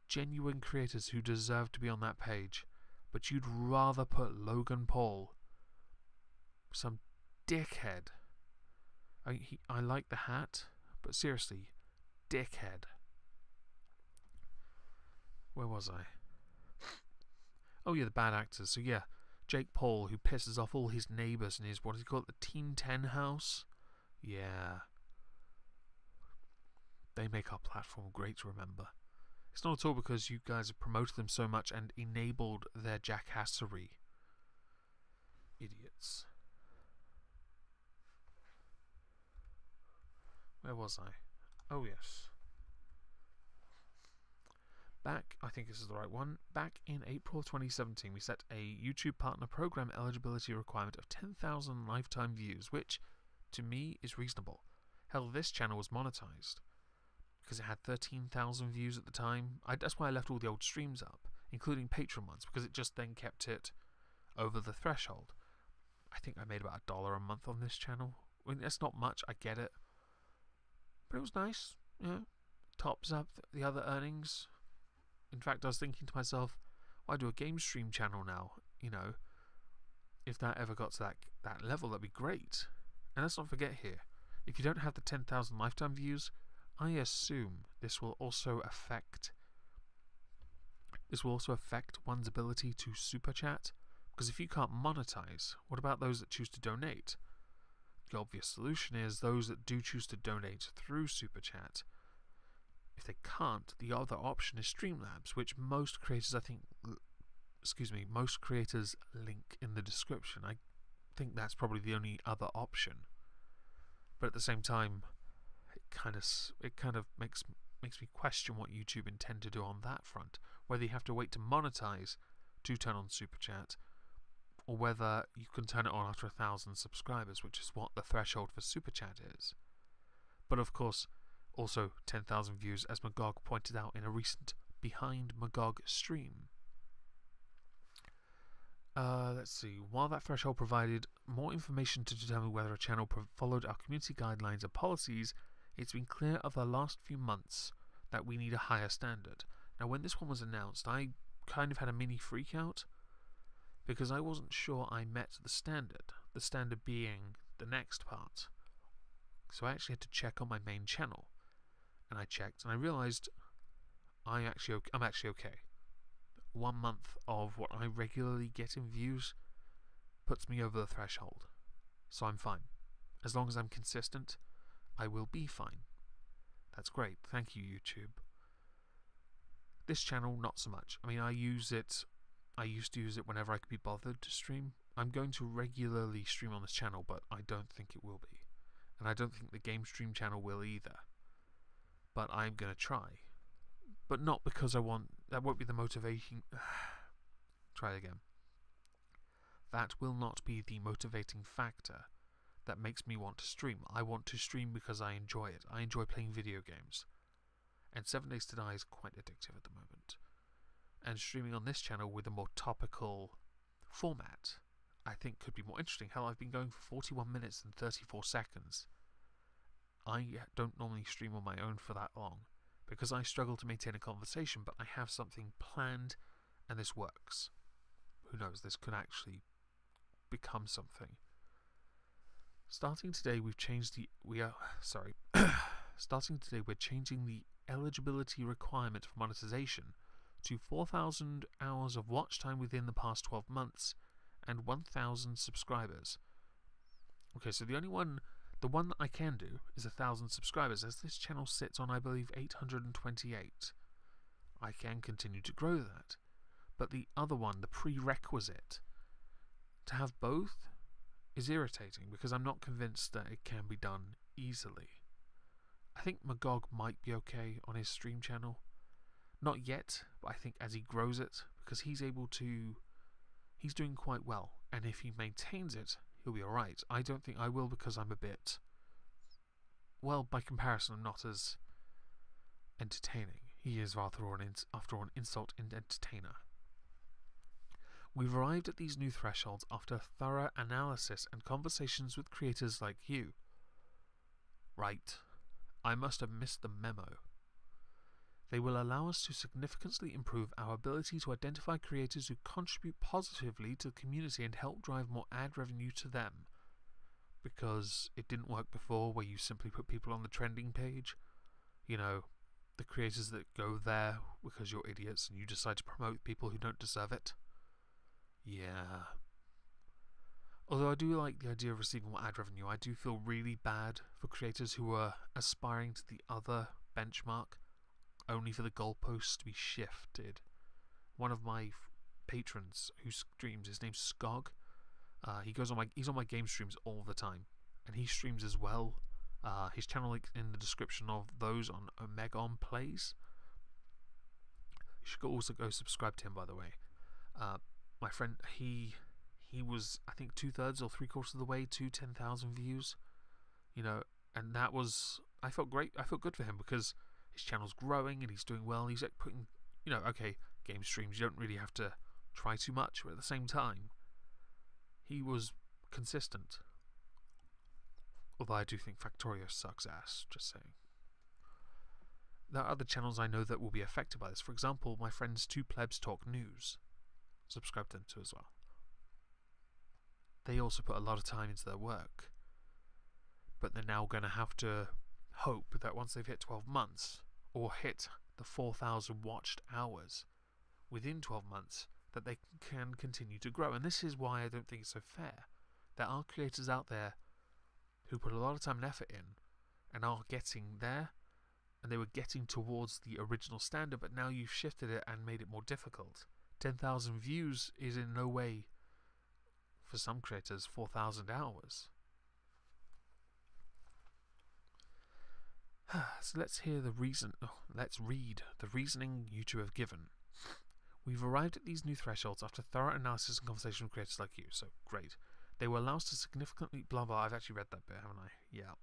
A: Genuine creators who deserve to be on that page, but you'd rather put Logan Paul, some dickhead. I like the hat, but seriously, dickhead. Where was I? Oh yeah, the bad actors. So yeah, Jake Paul, who pisses off all his neighbours in his, what do you call it, the Team 10 house? Yeah. They make our platform great to remember. It's not at all because you guys have promoted them so much and enabled their jackassery. Idiots. Where was I? Oh yes. Back, I think this is the right one, back in April 2017 we set a YouTube Partner Program eligibility requirement of 10,000 lifetime views, which, to me, is reasonable. Hell, this channel was monetized, because it had 13,000 views at the time. That's why I left all the old streams up, including Patreon ones, because it just then kept it over the threshold. I think I made about $1 a month on this channel. I mean, that's not much, I get it. But it was nice, you know, tops up the other earnings. In fact, I was thinking to myself, why do a game stream channel now? You know, if that ever got to that level, that'd be great. And let's not forget here, if you don't have the 10,000 lifetime views, I assume this will also affect one's ability to super chat. Because if you can't monetize, what about those that choose to donate? The obvious solution is those that do choose to donate through super chat. If they can't, the other option is Streamlabs, which most creators, most creators link in the description. I think that's probably the only other option. But at the same time, it kind of makes me question what YouTube intend to do on that front. Whether you have to wait to monetize to turn on Super Chat, or whether you can turn it on after 1,000 subscribers, which is what the threshold for Super Chat is. But of course, also 10,000 views, as Magog pointed out in a recent Behind Magog stream. Let's see. While that threshold provided more information to determine whether a channel followed our community guidelines and policies, it's been clear over the last few months that we need a higher standard. Now, when this one was announced, I kind of had a mini freak out because I wasn't sure I met the standard being the next part. So I actually had to check on my main channel, and I checked and I realized I'm actually okay. 1 month of what I regularly get in views puts me over the threshold, so I'm fine. As long as I'm consistent, I will be fine. That's great, thank you, YouTube. This channel, not so much. I mean, I used to use it whenever I could be bothered to stream. I'm going to regularly stream on this channel, but I don't think it will be. And I don't think the game stream channel will either. But I'm going to try. But not because that won't be the motivation. Try again. That will not be the motivating factor that makes me want to stream. I want to stream because I enjoy it. I enjoy playing video games. And 7 Days to Die is quite addictive at the moment. And streaming on this channel with a more topical format, I think could be more interesting. Hell, I've been going for 41 minutes and 34 seconds. I don't normally stream on my own for that long, because I struggle to maintain a conversation, but I have something planned, and this works. Who knows, this could actually become something. Starting today, we're changing the eligibility requirement for monetization to 4,000 hours of watch time within the past 12 months and 1,000 subscribers. Okay, so the one that I can do is 1,000 subscribers, as this channel sits on, I believe, 828. I can continue to grow that. But the other one, the prerequisite to have both, is irritating because I'm not convinced that it can be done easily. I think Magog might be okay on his stream channel. Not yet, but I think as he grows it, because he's doing quite well, and if he maintains it, he'll be alright. I don't think I will, because I'm a bit, well, by comparison, I'm not as entertaining. He is, after all, an insult and entertainer. We've arrived at these new thresholds after thorough analysis and conversations with creators like you. Right. I must have missed the memo. They will allow us to significantly improve our ability to identify creators who contribute positively to the community and help drive more ad revenue to them. Because it didn't work before, where you simply put people on the trending page. You know, the creators that go there because you're idiots and you decide to promote people who don't deserve it. Yeah. Although I do like the idea of receiving more ad revenue, I do feel really bad for creators who are aspiring to the other benchmark, only for the goalposts to be shifted. One of my patrons who streams, his name's Skog. He's on my game streams all the time, and he streams as well. His channel link in the description of those on Omegon plays. You should also go subscribe to him, by the way. My friend, he was, I think, 2/3 or 3/4 of the way to 10,000 views. You know, and that was, I felt great. I felt good for him because his channel's growing and he's doing well. He's like putting, you know, okay, game streams, you don't really have to try too much, but at the same time, he was consistent. Although I do think Factorio sucks ass, just saying. There are other channels I know that will be affected by this. For example, my friends 2 Plebs Talk News. Subscribe to them too as well. They also put a lot of time into their work. But they're now going to have to hope that once they've hit 12 months, or hit the 4,000 watched hours within 12 months, that they can continue to grow. And this is why I don't think it's so fair. There are creators out there who put a lot of time and effort in and are getting there, and they were getting towards the original standard, but now you've shifted it and made it more difficult. 10,000 views is in no way, for some creators, 4,000 hours. So let's hear the reason. Oh, let's read the reasoning YouTube have given. We've arrived at these new thresholds after thorough analysis and conversation with creators like you. So great. They will allow us to significantly blah blah. I've actually read that bit, haven't I? Yeah.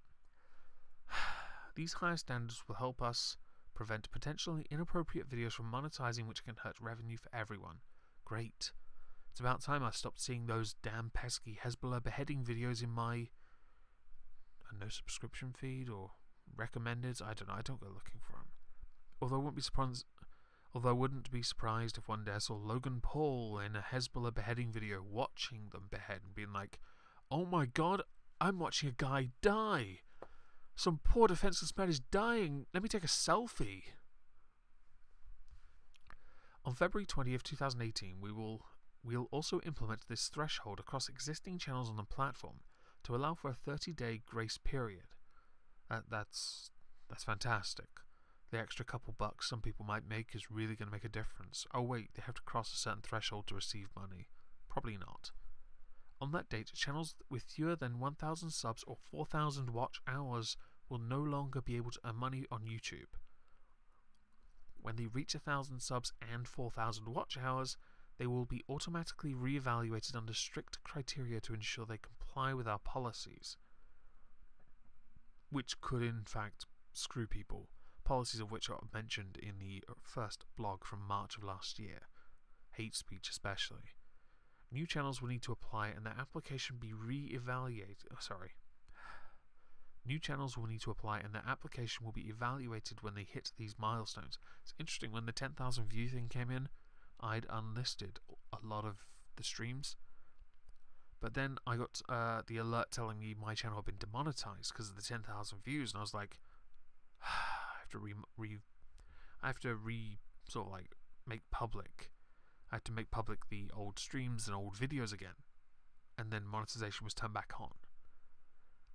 A: These higher standards will help us prevent potentially inappropriate videos from monetizing, which can hurt revenue for everyone. Great. It's about time I stopped seeing those damn pesky Hezbollah beheading videos in my no subscription feed or recommended. I don't know. I don't go looking for them. Although I wouldn't be surprised if one day I saw Logan Paul in a Hezbollah beheading video, watching them behead and being like, "Oh my God, I'm watching a guy die. Some poor defenseless man is dying. Let me take a selfie." On February 20th, 2018, we'll also implement this threshold across existing channels on the platform to allow for a 30-day grace period. That's fantastic. The extra couple bucks some people might make is really going to make a difference. Oh wait, they have to cross a certain threshold to receive money. Probably not. On that date, channels with fewer than 1,000 subs or 4,000 watch hours will no longer be able to earn money on YouTube. When they reach 1,000 subs and 4,000 watch hours, they will be automatically re-evaluated under strict criteria to ensure they comply with our policies, which could in fact screw people. Policies of which are mentioned in the first blog from March of last year. Hate speech especially. New channels will need to apply and their application be re-evaluated. New channels will need to apply and their application will be evaluated when they hit these milestones. It's interesting, when the 10,000 view thing came in, I'd unlisted a lot of the streams, but then I got the alert telling me my channel had been demonetized because of the 10,000 views, and I was like, I have to make public. I had to make public the old streams and old videos again, and then monetization was turned back on.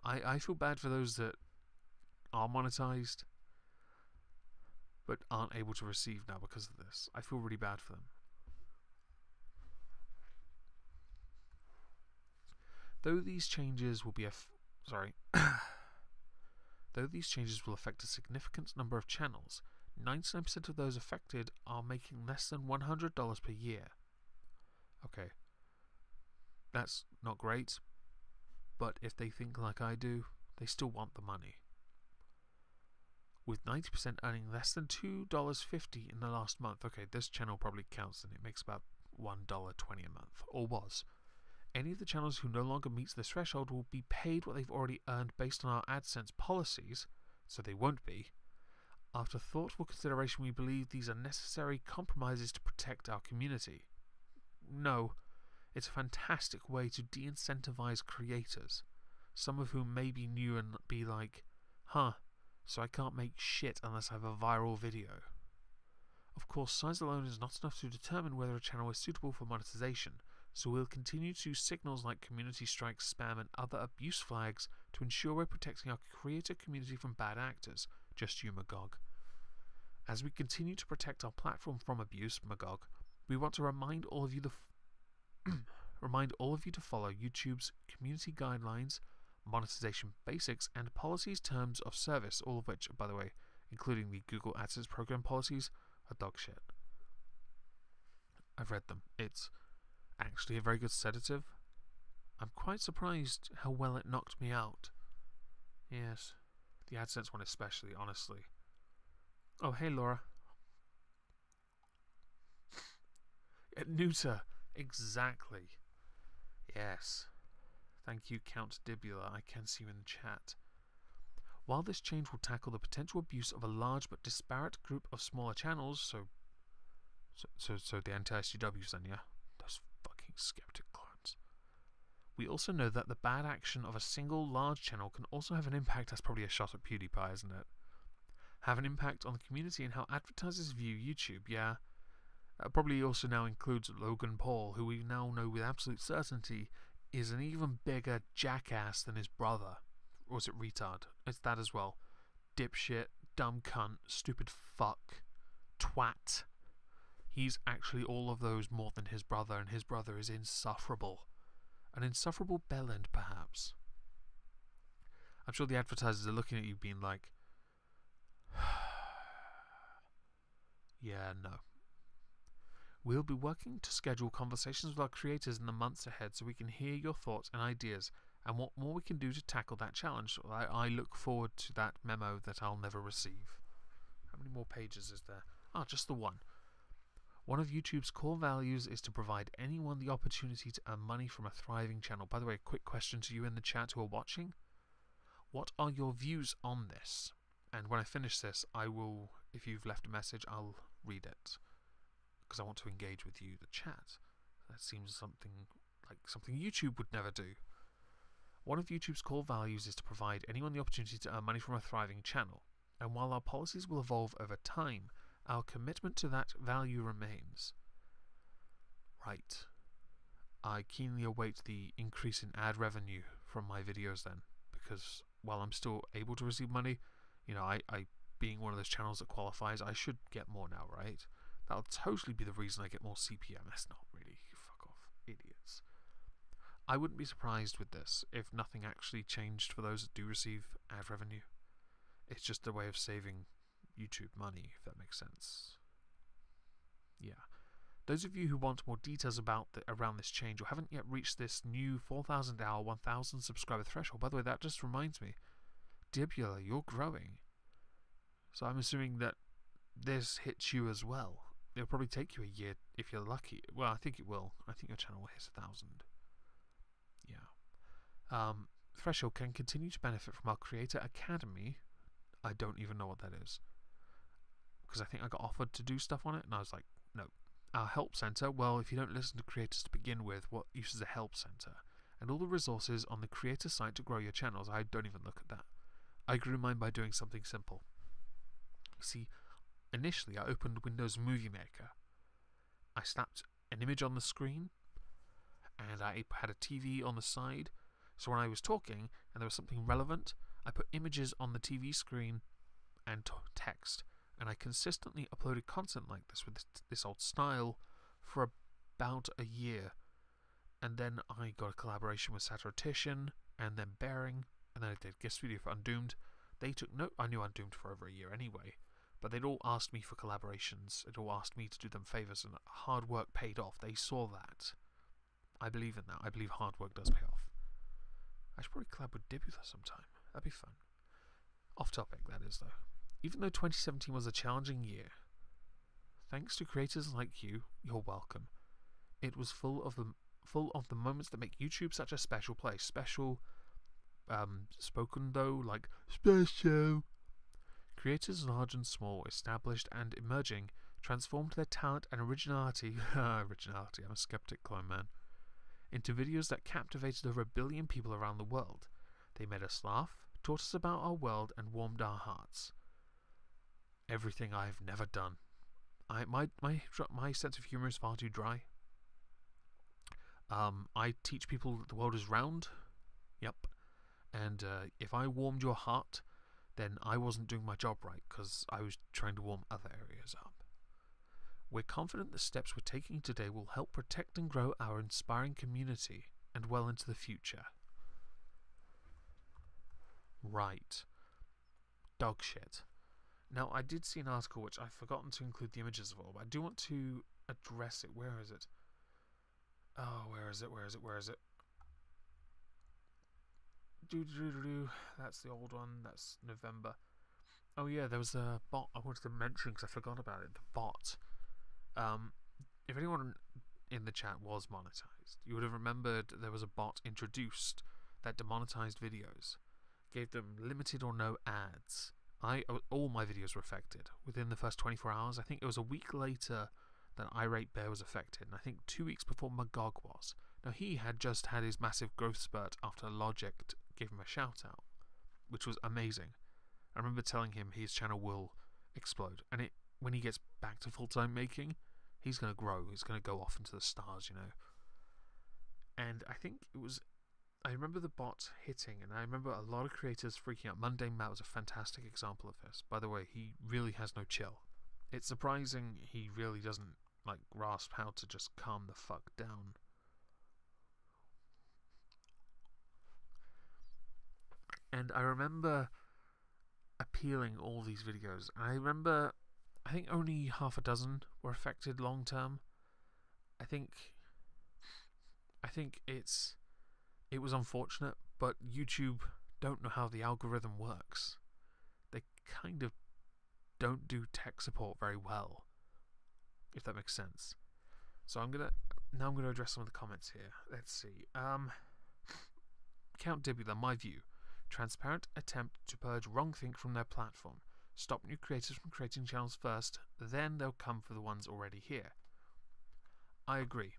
A: I feel bad for those that are monetized but aren't able to receive now because of this. I feel really bad for them. Though these changes will affect a significant number of channels, 99% of those affected are making less than $100 per year. Okay, that's not great, but if they think like I do, they still want the money. With 90% earning less than $2.50 in the last month. Okay, this channel probably counts and it makes about $1.20 a month, or was. Any of the channels who no longer meets this threshold will be paid what they've already earned based on our AdSense policies, so they won't be. After thoughtful consideration, we believe these are necessary compromises to protect our community. No, it's a fantastic way to de-incentivize creators, some of whom may be new and be like, so I can't make shit unless I have a viral video. Of course, size alone is not enough to determine whether a channel is suitable for monetization, so we'll continue to use signals like community strikes, spam and other abuse flags to ensure we're protecting our creator community from bad actors. Just you, Magog. As we continue to protect our platform from abuse, Magog, we want to remind all of you to follow YouTube's community guidelines, monetization basics, and policies terms of service, all of which, by the way, including the Google AdSense program policies, are dog shit. I've read them. It's actually a very good sedative. I'm quite surprised how well it knocked me out. Yes, the AdSense one especially, honestly. Oh, hey Laura. Neuter, exactly. Yes. Thank you, Count Dibula. I can see you in the chat. While this change will tackle the potential abuse of a large but disparate group of smaller channels, so the anti-SGWs then, yeah? Those fucking skeptic clones. We also know that the bad action of a single large channel can also have an impact. That's probably a shot at PewDiePie, isn't it? Have an impact on the community and how advertisers view YouTube, yeah? Probably also now includes Logan Paul, who we now know with absolute certainty is an even bigger jackass than his brother. Or is it retard? It's that as well. Dipshit, dumb cunt, stupid fuck, twat. He's actually all of those more than his brother, and his brother is insufferable. An insufferable bellend, perhaps. I'm sure the advertisers are looking at you being like, Yeah, no. We'll be working to schedule conversations with our creators in the months ahead so we can hear your thoughts and ideas and what more we can do to tackle that challenge. I look forward to that memo that I'll never receive. How many more pages is there? Ah, just the one. One of YouTube's core values is to provide anyone the opportunity to earn money from a thriving channel. By the way, a quick question to you in the chat who are watching. What are your views on this? And when I finish this, I will, if you've left a message, I'll read it. Because I want to engage with you, the chat. That seems something like something YouTube would never do. One of YouTube's core values is to provide anyone the opportunity to earn money from a thriving channel. And while our policies will evolve over time, our commitment to that value remains. Right. I keenly await the increase in ad revenue from my videos then, because while I'm still able to receive money, you know, I being one of those channels that qualifies, I should get more now, right? That'll totally be the reason I get more CPM. That's not really. Fuck off, idiots. I wouldn't be surprised with this if nothing actually changed for those that do receive ad revenue. It's just a way of saving YouTube money, if that makes sense. Yeah. Those of you who want more details about around this change or haven't yet reached this new 4,000 hour, 1,000 subscriber threshold, by the way, that just reminds me, Dibula, you're growing. So I'm assuming that this hits you as well. It'll probably take you a year if you're lucky. Well, I think it will. I think your channel will hit 1,000. Yeah. Threshold can continue to benefit from our Creator Academy. I don't even know what that is. Because I think I got offered to do stuff on it, and I was like, no. Our Help Center, well, if you don't listen to creators to begin with, what use is a Help Center? And all the resources on the creator site to grow your channels. I don't even look at that. I grew mine by doing something simple. You see, initially I opened Windows Movie Maker. I snapped an image on the screen, and I had a TV on the side. So when I was talking and there was something relevant, I put images on the TV screen and text. And I consistently uploaded content like this with this old style for about a year. And then I got a collaboration with Satirician and then Bearing, and then I did a guest video for Undoomed. They took note. I knew Undoomed for over a year anyway, but they'd all asked me for collaborations. They'd all asked me to do them favors, and hard work paid off. They saw that. I believe in that. I believe hard work does pay off. I should probably collab with Dibula sometime. That'd be fun. Off topic, that is, though. Even though 2017 was a challenging year, thanks to creators like you, you're welcome. It was full of the moments that make YouTube such a special place. Special, spoken though, like special. Creators large and small, established and emerging, transformed their talent and originality, originality, I'm a skeptic clone man, into videos that captivated over 1 billion people around the world. They made us laugh, taught us about our world, and warmed our hearts. Everything I've never done. My sense of humor is far too dry. I teach people that the world is round. Yep. And if I warmed your heart, then I wasn't doing my job right, because I was trying to warm other areas up. We're confident the steps we're taking today will help protect and grow our inspiring community and well into the future. Right. Dog shit. Now, I did see an article which I've forgotten to include the images of all, but I do want to address it. Where is it? Oh, where is it? Where is it? Where is it? That's the old one. That's November. Oh yeah, there was a bot I wanted to mention because I forgot about it. The bot. If anyone in the chat was monetized, you would have remembered there was a bot introduced that demonetized videos, gave them limited or no ads. All my videos were affected within the first 24 hours. I think it was a week later that Irate Bear was affected, and I think 2 weeks before Magog was. Now, he had just had his massive growth spurt after Logic gave him a shout out, which was amazing. I remember telling him his channel will explode, and when he gets back to full-time making, he's going to grow. He's going to go off into the stars, you know. And I think it was, I remember the bot hitting, and I remember a lot of creators freaking out. Mundane Matt was a fantastic example of this. By the way, he really has no chill. It's surprising he really doesn't, like, grasp how to just calm the fuck down. And I remember a appealing, all these videos. And I remember, I think only half a dozen were affected long term. I think it was unfortunate, but YouTube don't know how the algorithm works. They kind of don't do tech support very well, if that makes sense. So I'm gonna address some of the comments here. Let's see. Count Dibula, my view. Transparent attempt to purge wrongthink from their platform. Stop new creators from creating channels first, then they'll come for the ones already here. I agree.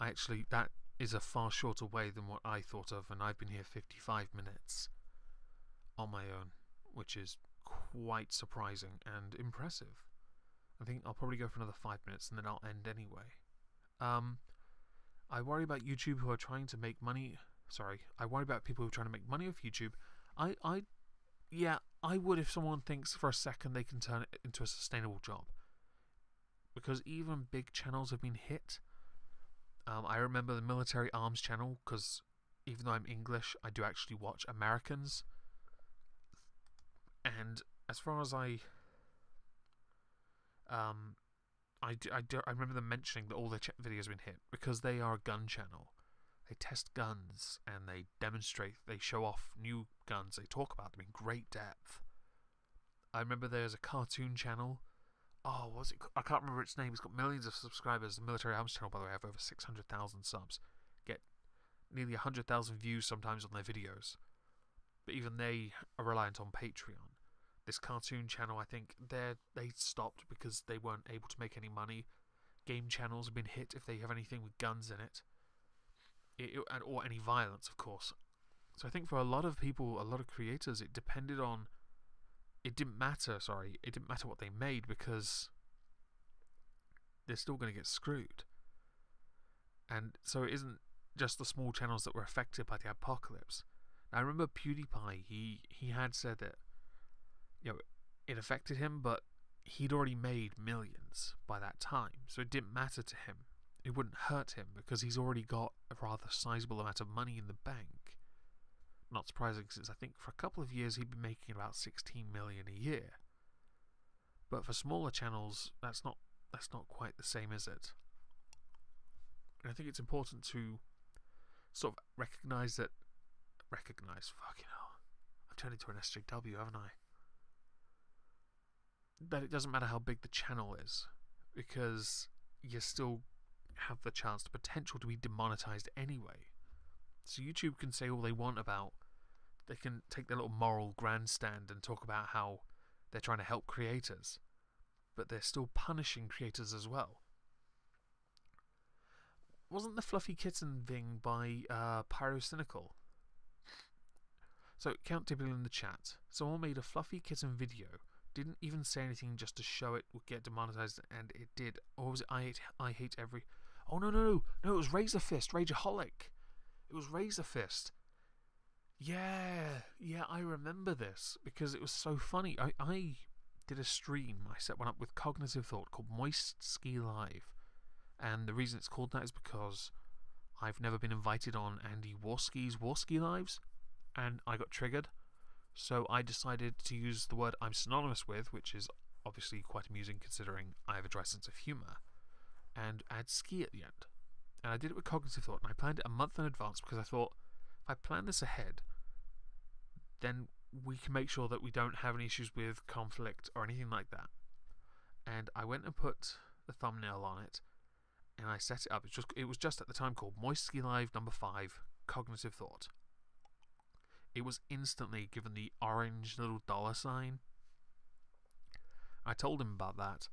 A: That is a far shorter way than what I thought of, and I've been here 55 minutes on my own, which is quite surprising and impressive. I think I'll probably go for another 5 minutes and then I'll end anyway. I worry about YouTube who are trying to make money. Sorry, I worry about people who are trying to make money off YouTube. I would if someone thinks for a second they can turn it into a sustainable job. Because even big channels have been hit. I remember the military arms channel, because even though I'm English, I do actually watch Americans. And as far as I remember them mentioning that all their videos have been hit because they are a gun channel. They test guns and they demonstrate, they show off new guns, they talk about them in great depth. I remember there's a cartoon channel. Oh, what was it? I can't remember its name. It's got millions of subscribers. The Military Arms channel, by the way, have over 600,000 subs. Get nearly 100,000 views sometimes on their videos. But even they are reliant on Patreon. This cartoon channel, I think, they stopped because they weren't able to make any money. Game channels have been hit if they have anything with guns in it. Or any violence, of course. So I think for a lot of people, a lot of creators, it didn't matter what they made, because they're still going to get screwed. And so it isn't just the small channels that were affected by the apocalypse. Now, I remember PewDiePie, he had said that, it affected him, but he'd already made millions by that time, so it didn't matter to him. It wouldn't hurt him because he's already got a rather sizable amount of money in the bank. Not surprising, since I think for a couple of years he'd been making about 16 million a year. But for smaller channels, that's not quite the same, is it? And I think it's important to sort of recognise, fucking hell, I've turned into an SJW, haven't I? That it doesn't matter how big the channel is, because you still have the chance, the potential to be demonetized anyway. So YouTube can say all they want about, they can take their little moral grandstand and talk about how they're trying to help creators, but they're still punishing creators as well. Wasn't the Fluffy Kitten thing by Pyrocynical? So Count Dibble in the chat. Someone made a Fluffy Kitten video, didn't even say anything just to show it would get demonetized, and it did. Or was it I hate every... Oh, no, it was Razor Fist, Rageaholic. It was Razor Fist. Yeah, I remember this, because it was so funny. I did a stream, I set one up with Cognitive Thought called Moist Ski Live. And the reason it's called that is because I've never been invited on Andy Warski's Warski Lives, and I got triggered. So I decided to use the word I'm synonymous with, which is obviously quite amusing considering I have a dry sense of humour, and add ski at the end. And I did it with Cognitive Thought, and I planned it a month in advance because I thought, if I plan this ahead, then we can make sure that we don't have any issues with conflict or anything like that. And I went and put the thumbnail on it, and I set it up. It was just at the time called Moist Ski Live number 5, Cognitive Thought. It was instantly given the orange little $sign. I told him about that,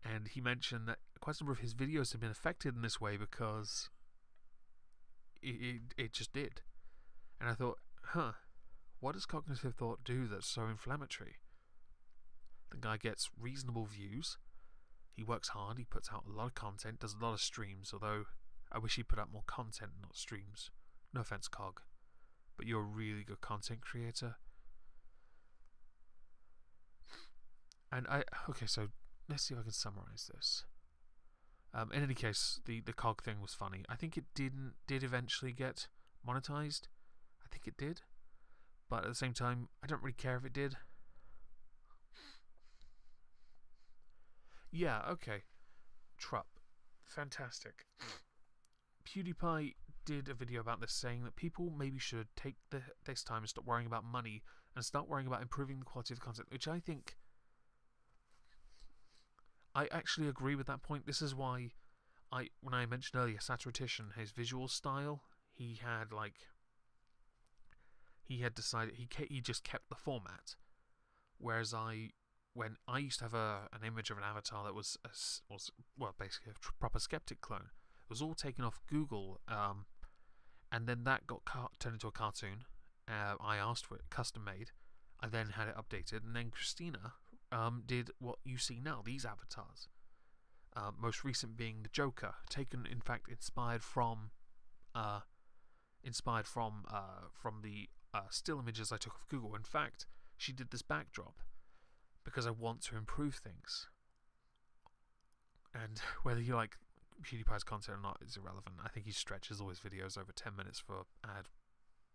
A: and he mentioned that quite a number of his videos had been affected in this way because it just did. And I thought, what does Cognitive Thought do that's so inflammatory? The guy gets reasonable views, he works hard, he puts out a lot of content, does a lot of streams, although I wish he put out more content, not streams. No offense, Cog, but you're a really good content creator. And okay, so let's see if I can summarize this. In any case, the Cog thing was funny. I think it did eventually get monetized. I think it did. But at the same time, I don't really care if it did. Yeah, okay. Trup. Fantastic. PewDiePie did a video about this, saying that people maybe should take this time and stop worrying about money and start worrying about improving the quality of the content, which I think I actually agree with that point. This is why when I mentioned earlier Satirician, his visual style, he had decided he just kept the format, whereas when I used to have an image of an avatar that was basically a proper skeptic clone. It was all taken off Google, and then that got turned into a cartoon. I asked for it custom made. I then had it updated, and then Christina did what you see now, these avatars. Most recent being the Joker, inspired from the still images I took off Google. In fact, she did this backdrop because I want to improve things. And whether you like PewDiePie's content or not is irrelevant. I think he stretches all his videos over 10 minutes for ad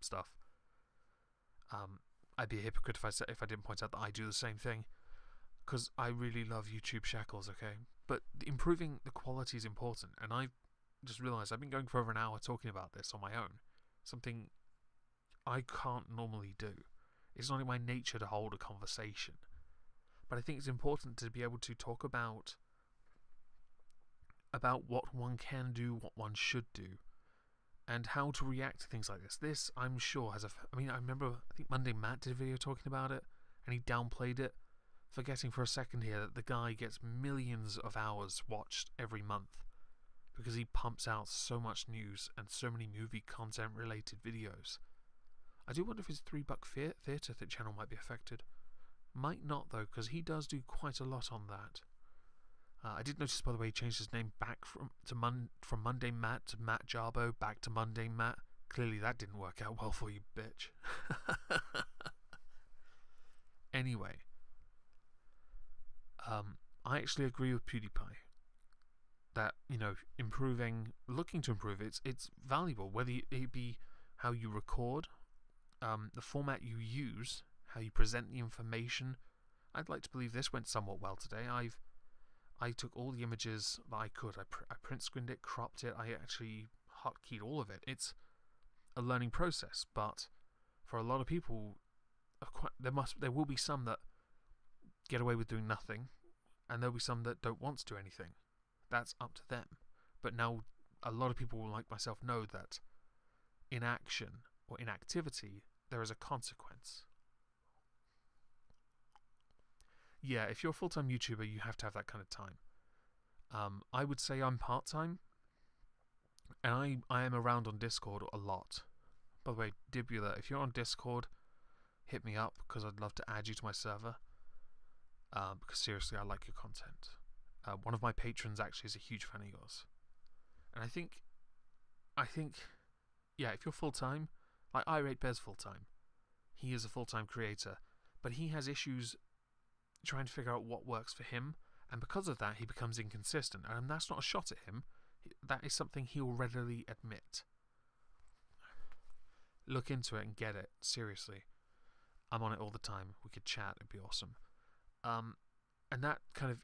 A: stuff. I'd be a hypocrite if I didn't point out that I do the same thing, because I really love YouTube shackles, okay? But improving the quality is important, and I just realised I've been going for over an hour talking about this on my own, something I can't normally do. It's not in my nature to hold a conversation, but I think it's important to be able to talk about what one can do, what one should do, and how to react to things like this. This, I'm sure, I think Monday Matt did a video talking about it, and he downplayed it, forgetting for a second here that the guy gets millions of hours watched every month, because he pumps out so much news and so many movie content related videos. I do wonder if his $3 theatre channel might be affected. Might not though, because he does do quite a lot on that. I did notice, by the way, he changed his name back from Monday Matt to Matt Jarbo, back to Monday Matt. Clearly that didn't work out well for you, bitch. Anyway, I actually agree with PewDiePie that, looking to improve, it's valuable, whether it be how you record, the format you use, how you present the information. I'd like to believe this went somewhat well today. I took all the images that I could. I print screened it, cropped it. I actually hotkeyed all of it. It's a learning process, but for a lot of people, there will be some that get away with doing nothing, and there'll be some that don't want to do anything. That's up to them. But now, a lot of people like myself know that in action or inactivity, there is a consequence. Yeah, if you're a full-time YouTuber, you have to have that kind of time. I would say I'm part-time, and I am around on Discord a lot. By the way, Dibula, if you're on Discord, hit me up, because I'd love to add you to my server. Because seriously, I like your content. One of my patrons actually is a huge fan of yours. And I think, yeah, if you're full-time, like Irate Bear's full-time. He is a full-time creator, but he has issues trying to figure out what works for him, and because of that he becomes inconsistent, and that's not a shot at him. That is something he'll readily admit. Look into it and get it, seriously. I'm on it all the time. We could chat, it'd be awesome. And that kind of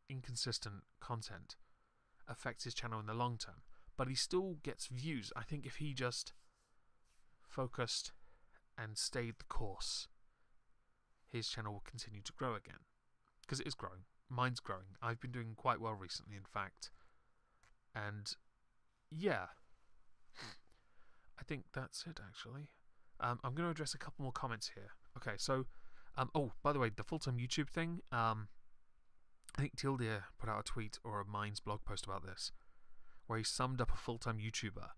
A: inconsistent content affects his channel in the long term, but he still gets views. I think if he just focused and stayed the course, his channel will continue to grow again, because it is growing. Mine's growing. I've been doing quite well recently, in fact, and yeah, I think that's it actually. I'm going to address a couple more comments here. Okay, so oh, by the way, the full-time YouTube thing, I think Tildeer put out a tweet or a Minds blog post about this, where he summed up a full-time YouTuber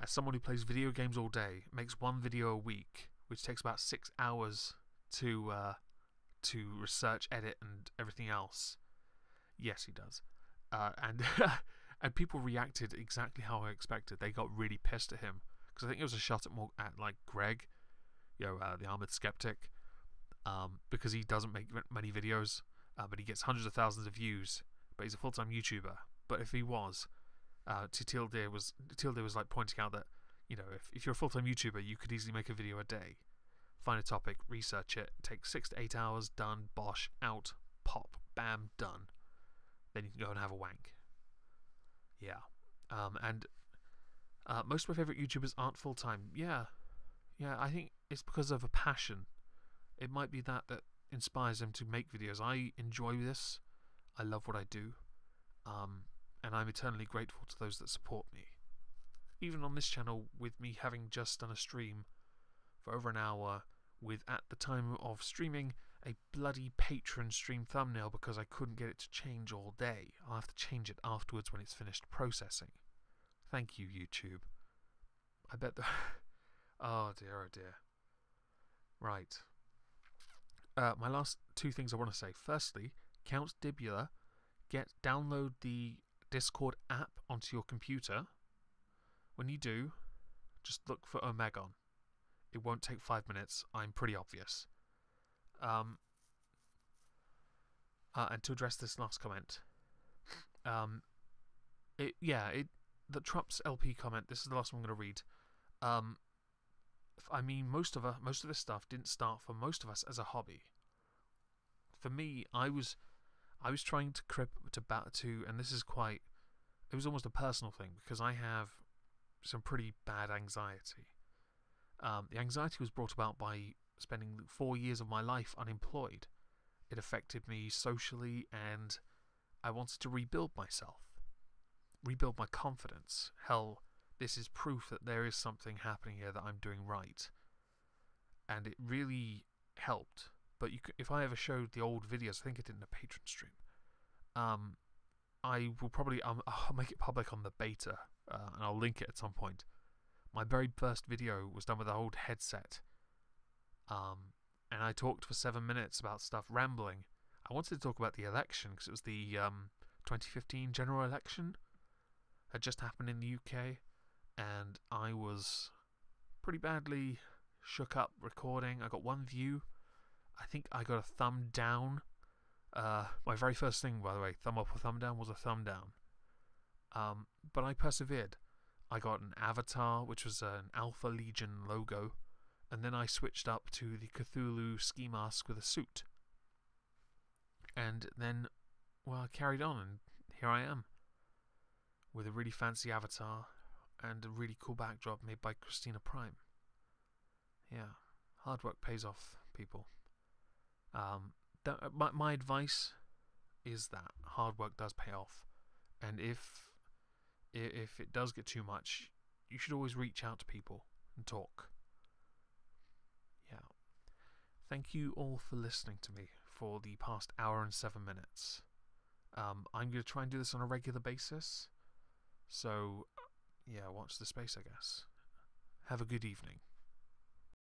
A: as someone who plays video games all day, makes one video a week, which takes about 6 hours to research, edit, and everything else. Yes, he does. And and people reacted exactly how I expected. They got really pissed at him, because I think it was a shot at like Greg, the Armored Skeptic, because he doesn't make many videos, but he gets hundreds of thousands of views, but he's a full-time YouTuber. But if he was, Tildeer was like pointing out that, you know, if you're a full-time YouTuber, you could easily make a video a day. Find a topic, research it, take 6 to 8 hours, done, bosh, out, pop, bam, done. Then you can go and have a wank. Yeah. And most of my favourite YouTubers aren't full-time. Yeah, I think it's because of a passion. It might be that inspires them to make videos. I enjoy this. I love what I do. And I'm eternally grateful to those that support me. Even on this channel, with me having just done a stream for over an hour, with, at the time of streaming, a bloody Patreon stream thumbnail because I couldn't get it to change all day. I'll have to change it afterwards when it's finished processing. Thank you, YouTube. I bet the... oh dear. Right. My last two things I want to say. Firstly, Count Dibula, download the Discord app onto your computer. When you do, just look for Omegon. It won't take 5 minutes. I'm pretty obvious. And to address this last comment, the Trump's LP comment. This is the last one I'm going to read. I mean, most of this stuff didn't start for most of us as a hobby. For me, I was trying to and this is quite. It was almost a personal thing because I have some pretty bad anxiety. The anxiety was brought about by spending 4 years of my life unemployed. It affected me socially, and I wanted to rebuild myself, rebuild my confidence. Hell, this is proof that there is something happening here that I'm doing right, and it really helped. But if I ever showed the old videos, I think I did in a Patreon stream, I will probably I'll make it public on the beta, and I'll link it at some point. My very first video was done with an old headset, and I talked for 7 minutes about stuff, rambling. I wanted to talk about the election because it was the 2015 general election had just happened in the UK, and I was pretty badly shook up recording. I got 1 view. I think I got a thumb down. My very first thing, by the way, thumb up or thumb down, was a thumb down. But I persevered. I got an avatar, which was an Alpha Legion logo, and then I switched up to the Cthulhu ski mask with a suit. And then, well, I carried on, and here I am, with a really fancy avatar and a really cool backdrop made by Christina Prime. Yeah, hard work pays off, people. My advice is that hard work does pay off, and if it does get too much, you should always reach out to people and talk. Yeah. Thank you all for listening to me for the past hour and 7 minutes. I'm going to try and do this on a regular basis. So, yeah, watch the space, I guess. Have a good evening.